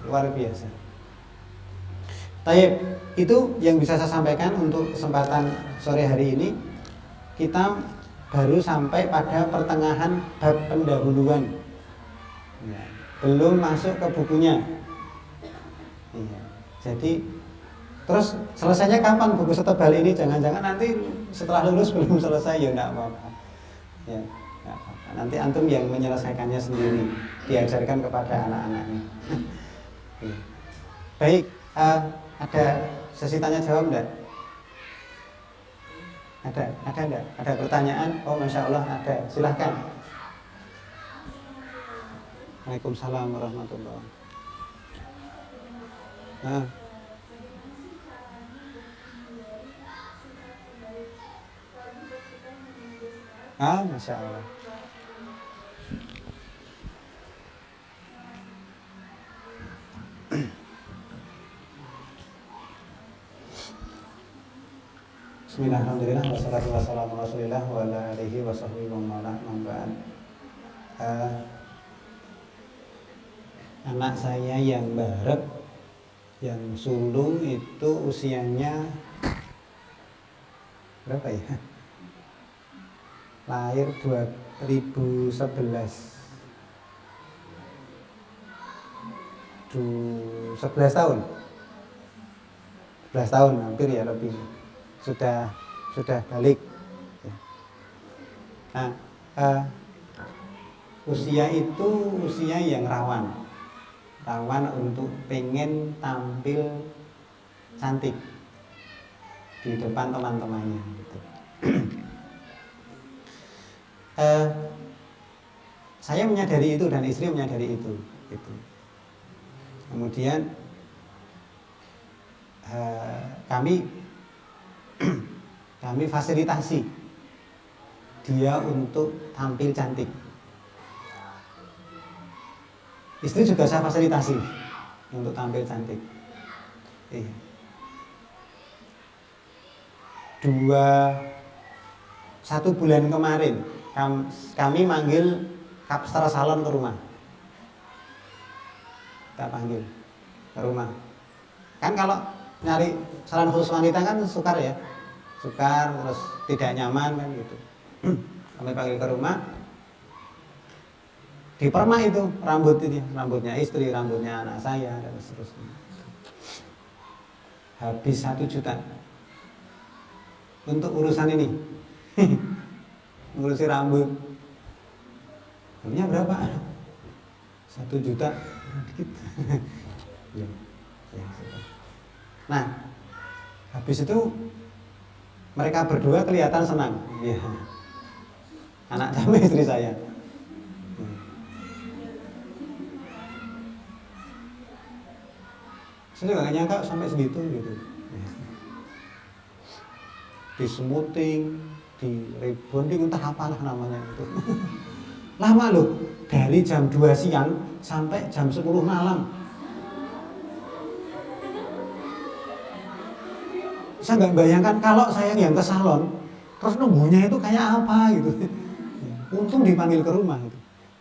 Luar biasa. Taib, itu yang bisa saya sampaikan untuk kesempatan sore hari ini. Kita baru sampai pada pertengahan bab pendahuluan. Ya, belum masuk ke bukunya. Iya. Jadi terus selesainya kapan buku setebal ini? Jangan-jangan nanti setelah lulus belum selesai, ya enggak apa-apa. Ya, enggak apa-apa. Nanti antum yang menyelesaikannya sendiri, diajarkan kepada anak-anaknya. Iya. Baik, ada sesi tanya jawab enggak? Ada enggak? Ada pertanyaan? Oh, masya Allah ada. Silahkan. Waalaikumsalam warahmatullahi wabarakatuh. Masya Allah. Bismillahirrahmanirrahim. Wassalatu wassalamu ala Rasulillah wa ala alihi wa sahbihi wa man wala. Amma ba'd. anak saya yang barep, yang sulung itu usianya berapa ya? Lahir 2011. 11 tahun. 11 tahun hampir ya lebih. Sudah balik. Nah, usia itu usia yang rawan untuk pengen tampil cantik di depan teman-temannya gitu. Saya menyadari itu dan istri menyadari itu gitu. Kemudian kami fasilitasi dia untuk tampil cantik. Istri juga saya fasilitasi untuk tampil cantik. Iya. 1 bulan kemarin kami manggil kapster salon ke rumah. Kita panggil ke rumah. Kan kalau nyari salon khusus wanita kan sukar ya, terus tidak nyaman kan gitu. Kami panggil ke rumah, dipermak itu rambutnya istri, rambutnya anak saya dan seterusnya. Habis 1 juta untuk urusan ini. Ngurusi rambut. Harganya berapa? 1 juta dikit. Ya. Nah, habis itu mereka berdua kelihatan senang. Ya. Anak sama istri saya. Saya juga gak nyangka sampai segitu gitu. Di smoothing, di rebonding, entah apalah namanya itu. Lama loh, dari jam 2 siang sampai jam 10 malam. Saya nggak bayangkan kalau saya yang ke salon, terus nunggunya itu kayak apa gitu. Untung dipanggil ke rumah itu.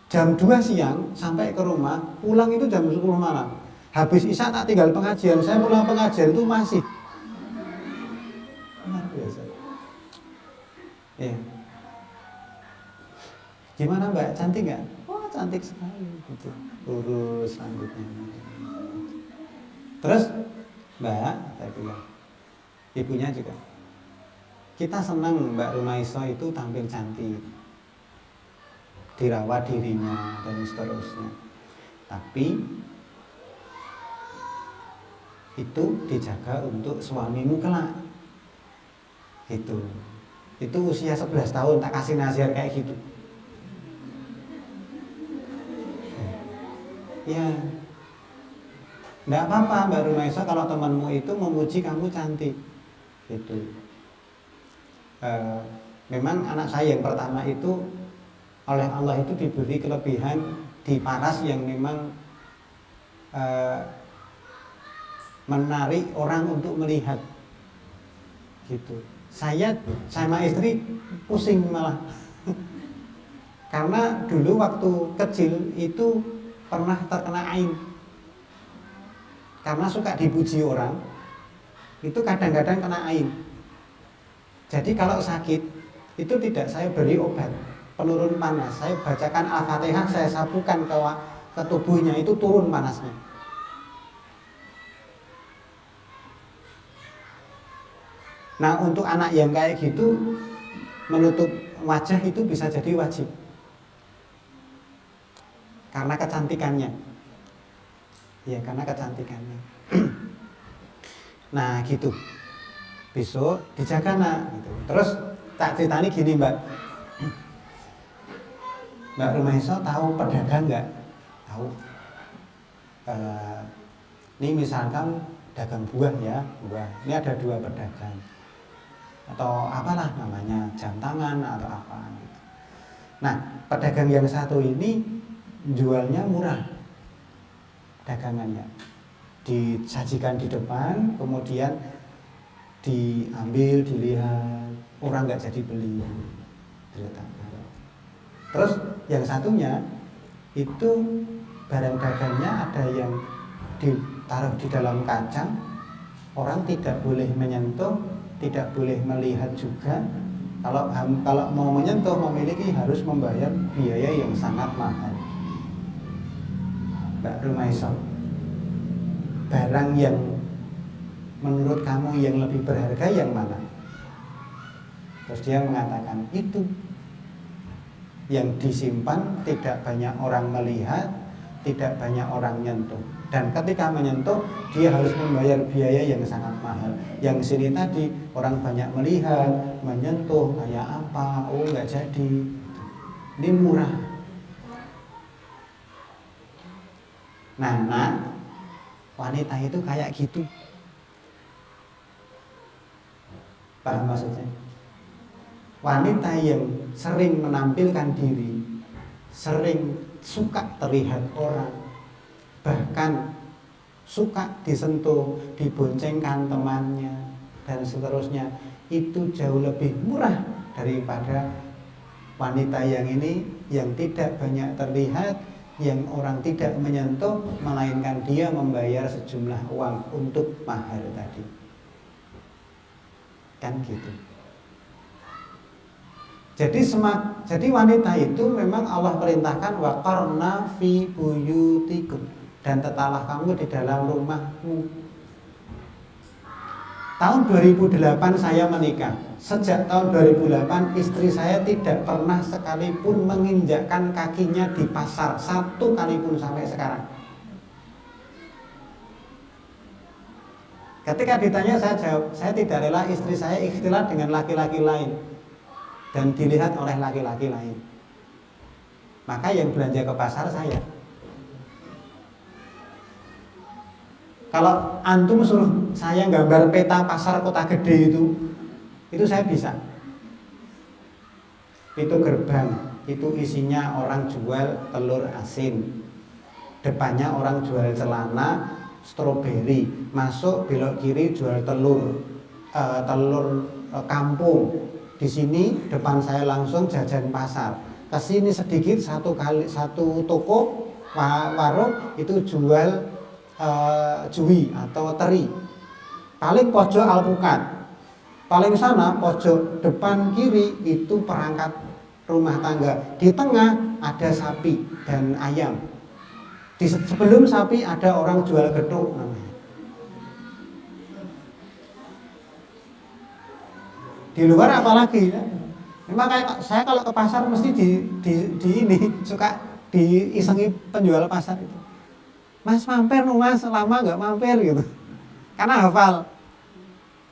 Jam 2 siang sampai ke rumah, pulang itu jam 10 malam. Habis isya tak tinggal pengajian, saya pulang pengajian itu masih. Luar biasa. Ya. Gimana Mbak, cantik nggak? Wah, cantik sekali gitu. Lurus rambutnya. Terus Mbak, saya bilang, ibunya juga, kita senang Mbak Rumaiso itu tampil cantik, dirawat dirinya dan seterusnya. Tapi itu dijaga untuk suamimu kelak. Itu usia 11 tahun tak kasih nasihat kayak gitu. Ya, enggak apa-apa Mbak Rumaiso kalau temanmu itu memuji kamu cantik. Gitu. Memang anak saya yang pertama itu oleh Allah itu diberi kelebihan di paras yang memang menarik orang untuk melihat gitu. Saya sama istri pusing malah karena dulu waktu kecil itu pernah terkena ain karena suka dipuji orang, itu kadang-kadang kena ain. Jadi kalau sakit itu tidak saya beri obat penurun panas, saya bacakan Al-Fatihah, saya sapukan ke tubuhnya, itu turun panasnya. Nah, untuk anak yang kayak gitu, menutup wajah itu bisa jadi wajib karena kecantikannya. Ya, karena kecantikannya. Nah, gitu. Besok dijaga nak gitu. Terus tak ceritani gini Mbak Rumaiso tahu pedagang nggak? Tahu. Ini misalkan dagang buah ya, buah. Ini ada 2 pedagang atau apalah namanya, jam tangan atau apa gitu. Nah, pedagang yang satu ini jualnya murah dagangannya, disajikan di depan, kemudian diambil, dilihat, orang nggak jadi beli, diletakkan. Terus yang satunya itu barang dagangnya ada yang ditaruh di dalam kaca, orang tidak boleh menyentuh, tidak boleh melihat juga. Kalau mau menyentuh, memiliki harus membayar biaya yang sangat mahal. Mbak Rumaiso, barang yang menurut kamu yang lebih berharga yang mana? Terus dia mengatakan itu yang disimpan, tidak banyak orang melihat, tidak banyak orang nyentuh. Dan ketika menyentuh, dia harus membayar biaya yang sangat mahal. Yang sini tadi, orang banyak melihat, menyentuh, kayak apa, oh nggak jadi. Ini murah. Nah, wanita itu kayak gitu. Paham maksudnya? Wanita yang sering menampilkan diri, sering suka terlihat orang, bahkan suka disentuh, diboncengkan temannya, dan seterusnya, itu jauh lebih murah daripada wanita yang ini, yang tidak banyak terlihat, yang orang tidak menyentuh, melainkan dia membayar sejumlah uang untuk mahar tadi. Kan gitu. Jadi wanita itu memang Allah perintahkan waqarna fi buyutikum, dan tetaplah kamu di dalam rumahmu. Tahun 2008 saya menikah. Sejak tahun 2008 istri saya tidak pernah sekalipun menginjakkan kakinya di pasar, satu kali pun sampai sekarang. Ketika ditanya saya jawab, saya tidak rela istri saya ikhtilat dengan laki-laki lain dan dilihat oleh laki-laki lain. Maka yang belanja ke pasar saya. Kalau antum suruh saya gambar peta pasar kota gede itu saya bisa. Itu gerbang, itu isinya orang jual telur asin. Depannya orang jual celana stroberi, masuk belok kiri jual telur kampung. Di sini depan saya langsung jajan pasar. Kesini sedikit satu toko warung itu jual jui atau teri. Paling pojok alpukat. Paling sana pojok depan kiri itu perangkat rumah tangga. Di tengah ada sapi dan ayam. Sebelum sapi ada orang jual gedung namanya. Di luar apalagi ya? Memang kayak saya kalau ke pasar mesti di ini suka diisengi penjual pasar itu. Mas mampir nu mas, lama nggak mampir gitu. Karena hafal.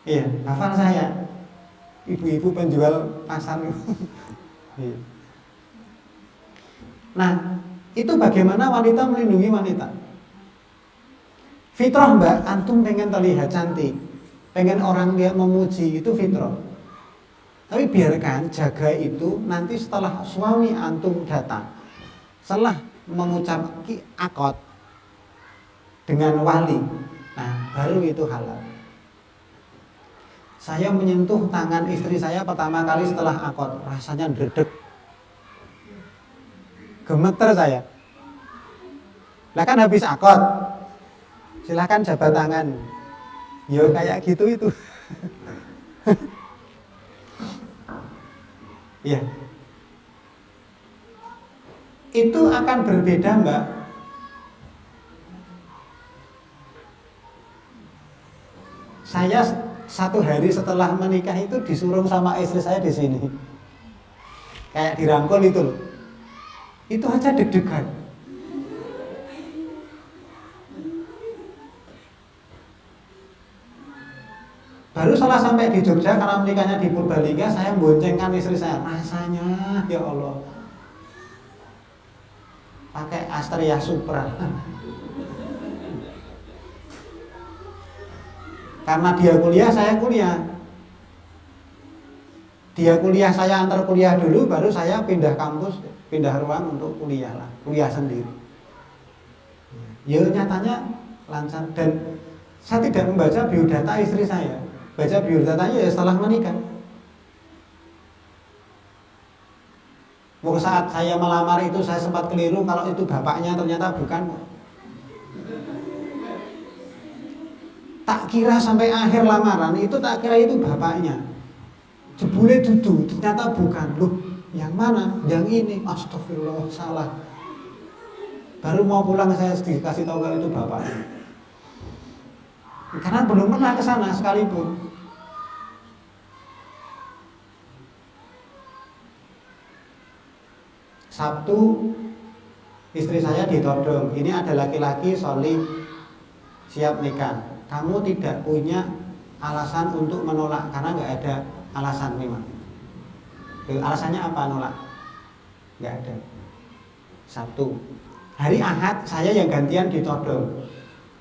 Iya, hafal saya. Ibu-ibu penjual pasar. Iya. Nah, itu bagaimana wanita melindungi wanita. Fitrah mbak, antum pengen terlihat cantik, pengen orang dia memuji, itu fitrah. Tapi biarkan jaga itu nanti setelah suami antum datang, setelah mengucap akad dengan wali, nah baru itu halal. Saya menyentuh tangan istri saya pertama kali setelah akad, rasanya dredeg, gemeter saya. Lah kan habis akad, silakan jabat tangan, yo kayak gitu itu. Ya, itu akan berbeda mbak. Saya satu hari setelah menikah itu disuruh sama istri saya di sini, kayak dirangkul itu loh. Itu aja deg-degan. Baru setelah sampai di Jogja, karena menikahnya di Purbalingga, saya boncengkan istri saya. Rasanya, ya Allah, pakai Astrea Supra. Karena dia kuliah, saya kuliah. Dia kuliah, saya antar kuliah dulu, baru saya pindah kampus, pindah ruang untuk kuliah lah, kuliah sendiri. Ya nyatanya lancar, dan saya tidak membaca biodata istri saya. Baca biodatanya ya setelah menikah. Saat saya melamar itu saya sempat keliru kalau itu bapaknya, ternyata bukan. Tak kira sampai akhir lamaran itu tak kira itu bapaknya. Jebule dudu, ternyata bukan. Loh, yang mana? Yang ini. Astagfirullah, salah. Baru mau pulang saya dikasih tahu kalau itu bapaknya. Karena belum pernah ke sana sekalipun. Sabtu istri saya ditodong. Ini ada laki-laki solih siap nikah. Kamu tidak punya alasan untuk menolak karena nggak ada alasan memang. Alasannya apa nolak? Nggak ada. Sabtu. Hari Ahad saya yang gantian ditodong.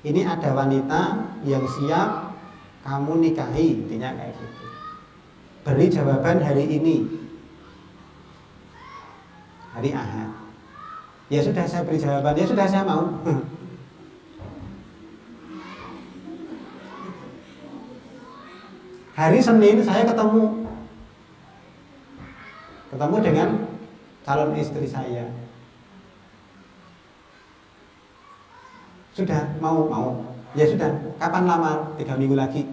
Ini ada wanita yang siap kamu nikahi, intinya kayak gitu. Beri jawaban hari ini. Hari Ahad. Ya sudah saya beri jawaban, ya sudah saya mau. Hari Senin saya ketemu dengan calon istri saya. Sudah mau. Ya sudah, kapan lamar? 3 minggu lagi.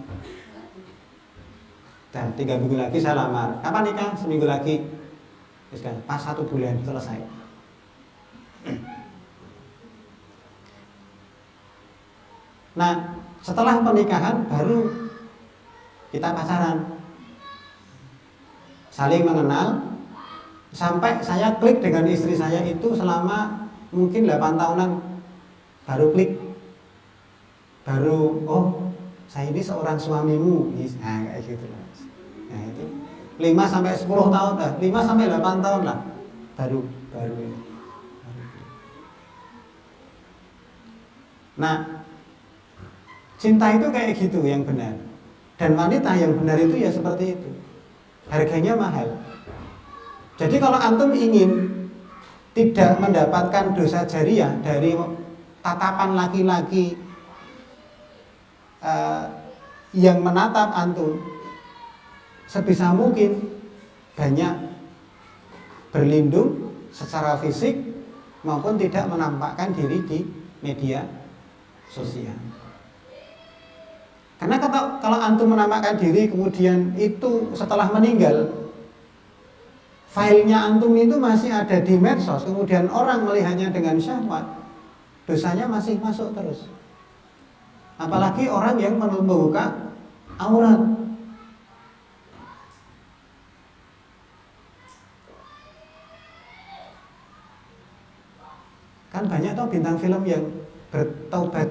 Dan 3 minggu lagi saya lamar. Kapan nikah? Seminggu lagi. Pas 1 bulan selesai. Nah, setelah pernikahan baru kita pacaran, saling mengenal, sampai saya klik dengan istri saya itu selama mungkin 8 tahunan, baru klik, baru saya ini seorang suamimu, nah kayak gitu. Nah itu 5 sampai 10 tahun, 5 sampai 8 tahun lah, baru ini. Nah, cinta itu kayak gitu yang benar. Dan wanita yang benar itu ya seperti itu. Harganya mahal. Jadi kalau antum ingin tidak mendapatkan dosa jariah dari tatapan laki-laki yang menatap antum, sebisa mungkin banyak berlindung secara fisik maupun tidak menampakkan diri di media sosial. Karena kalau antum menampakkan diri kemudian itu setelah meninggal, filenya antum itu masih ada di medsos, kemudian orang melihatnya dengan syahwat, dosanya masih masuk terus. Apalagi orang yang membuka aurat. Kan banyak toh bintang film yang bertaubat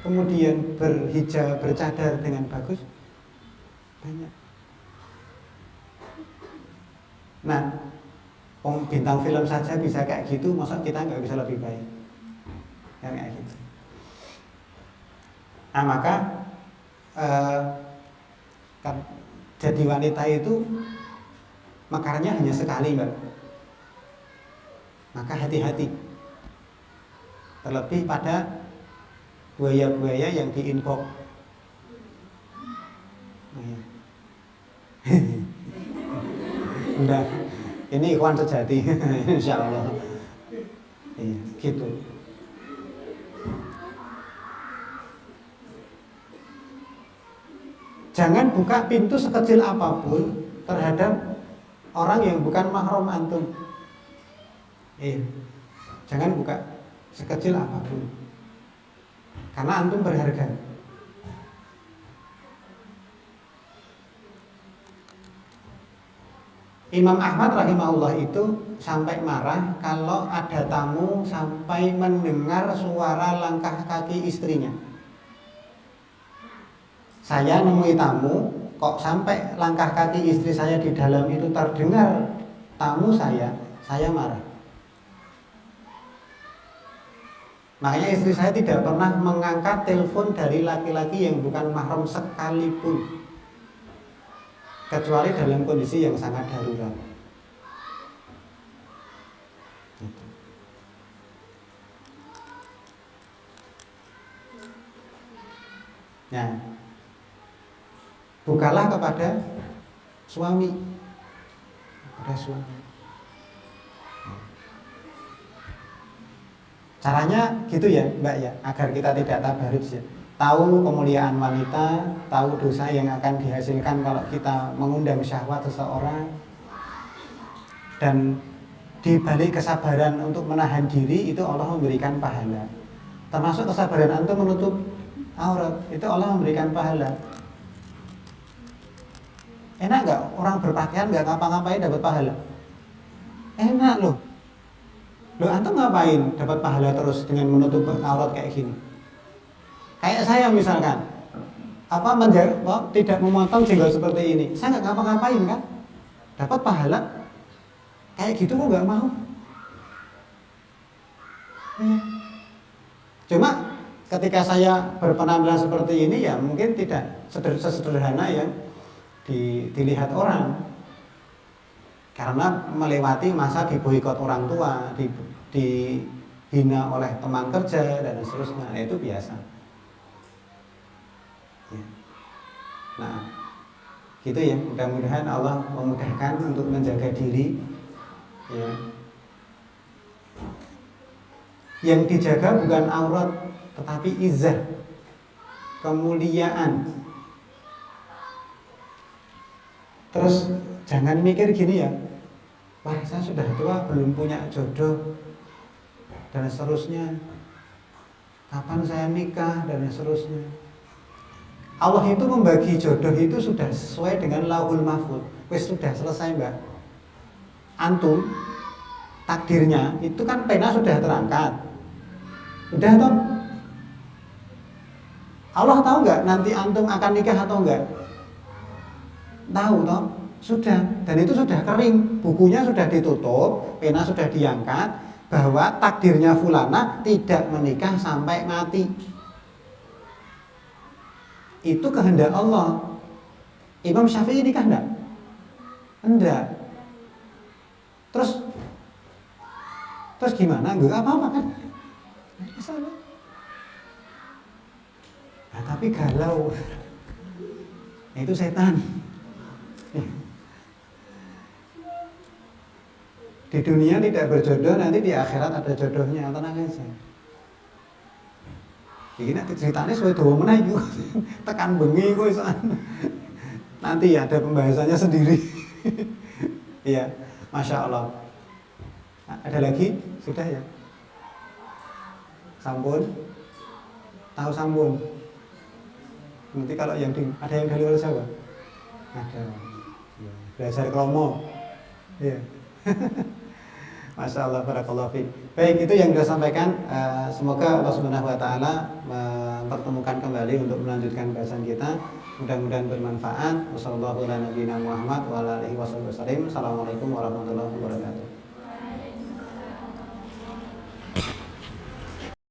kemudian berhijab, bercadar dengan bagus, banyak. Nah, bintang film saja bisa kayak gitu, masa kita nggak bisa lebih baik? Kan kayak gitu. Nah maka kan jadi wanita itu makarnya hanya sekali, Mbak. Maka hati-hati. Terlebih pada buaya-buaya yang diinfok. Udah, ini ikhwan sejati, insya Allah. Iya, gitu. Jangan buka pintu sekecil apapun terhadap orang yang bukan mahram antum. Iya, jangan buka sekecil apapun. Karena antum berharga. Imam Ahmad rahimahullah itu sampai marah kalau ada tamu sampai mendengar suara langkah kaki istrinya. Saya nemui tamu, kok sampai langkah kaki istri saya di dalam itu terdengar tamu saya marah. Makanya istri saya tidak pernah mengangkat telepon dari laki-laki yang bukan mahram sekalipun, kecuali dalam kondisi yang sangat darurat. Nah, bukalah kepada suami. Caranya gitu ya Mbak ya, agar kita tidak tabarruj ya. Tahu kemuliaan wanita, tahu dosa yang akan dihasilkan kalau kita mengundang syahwat seseorang, dan di balik kesabaran untuk menahan diri itu Allah memberikan pahala. Termasuk kesabaran antum menutup aurat, itu Allah memberikan pahala. Enak nggak orang berpakaian nggak ngapa-ngapain dapat pahala? Enak loh. Loh antum ngapain dapat pahala terus dengan menutup aurat kayak gini? Kayak saya misalkan, tidak memotong jenggot seperti ini, saya nggak ngapa-ngapain kan, dapat pahala. Kayak gitu kok nggak mau. Cuma ketika saya berpenampilan seperti ini ya mungkin tidak sesederhana yang dilihat orang, karena melewati masa diboikot orang tua, dihina oleh teman kerja dan seterusnya. Nah, itu biasa ya. Nah gitu ya, mudah-mudahan Allah memudahkan untuk menjaga diri ya. Yang dijaga bukan aurat tetapi izzah, kemuliaan. Terus jangan mikir gini ya, wah saya sudah tua belum punya jodoh dan seterusnya, kapan saya nikah dan seterusnya. Allah itu membagi jodoh itu sudah sesuai dengan Lauhul Mahfuz. Wes sudah selesai Mbak. Antum takdirnya itu kan pena sudah terangkat, udah toh. Allah tahu nggak nanti antum akan nikah atau enggak? Tahu toh, sudah. Dan itu sudah kering, bukunya sudah ditutup, pena sudah diangkat, bahwa takdirnya fulana tidak menikah sampai mati. Itu kehendak Allah. Imam Syafi'i nikah enggak? Enggak. Terus gimana? Enggak apa-apa kan? Salah. Nah, tapi galau. Itu setan. Di dunia tidak berjodoh, nanti di akhirat ada jodohnya, tenang aja. Iki nek ceritane suwe dawa meneh iku. Tekan bengi kowe nanti ada pembahasannya sendiri. Iya, Masya Allah. Ada lagi? Sudah ya? Sampun? Tahu sampun? Nanti kalau ada yang dari luar Jawa? Ada. Belajar kromo. Iya. Masya Allah, barakallahu fiik. Baik, itu yang kita sampaikan. Semoga Allah Subhanahu wa taala mempertemukan kembali untuk melanjutkan bahasan kita. Mudah-mudahan bermanfaat. Wassalamualaikum warahmatullahi wabarakatuh.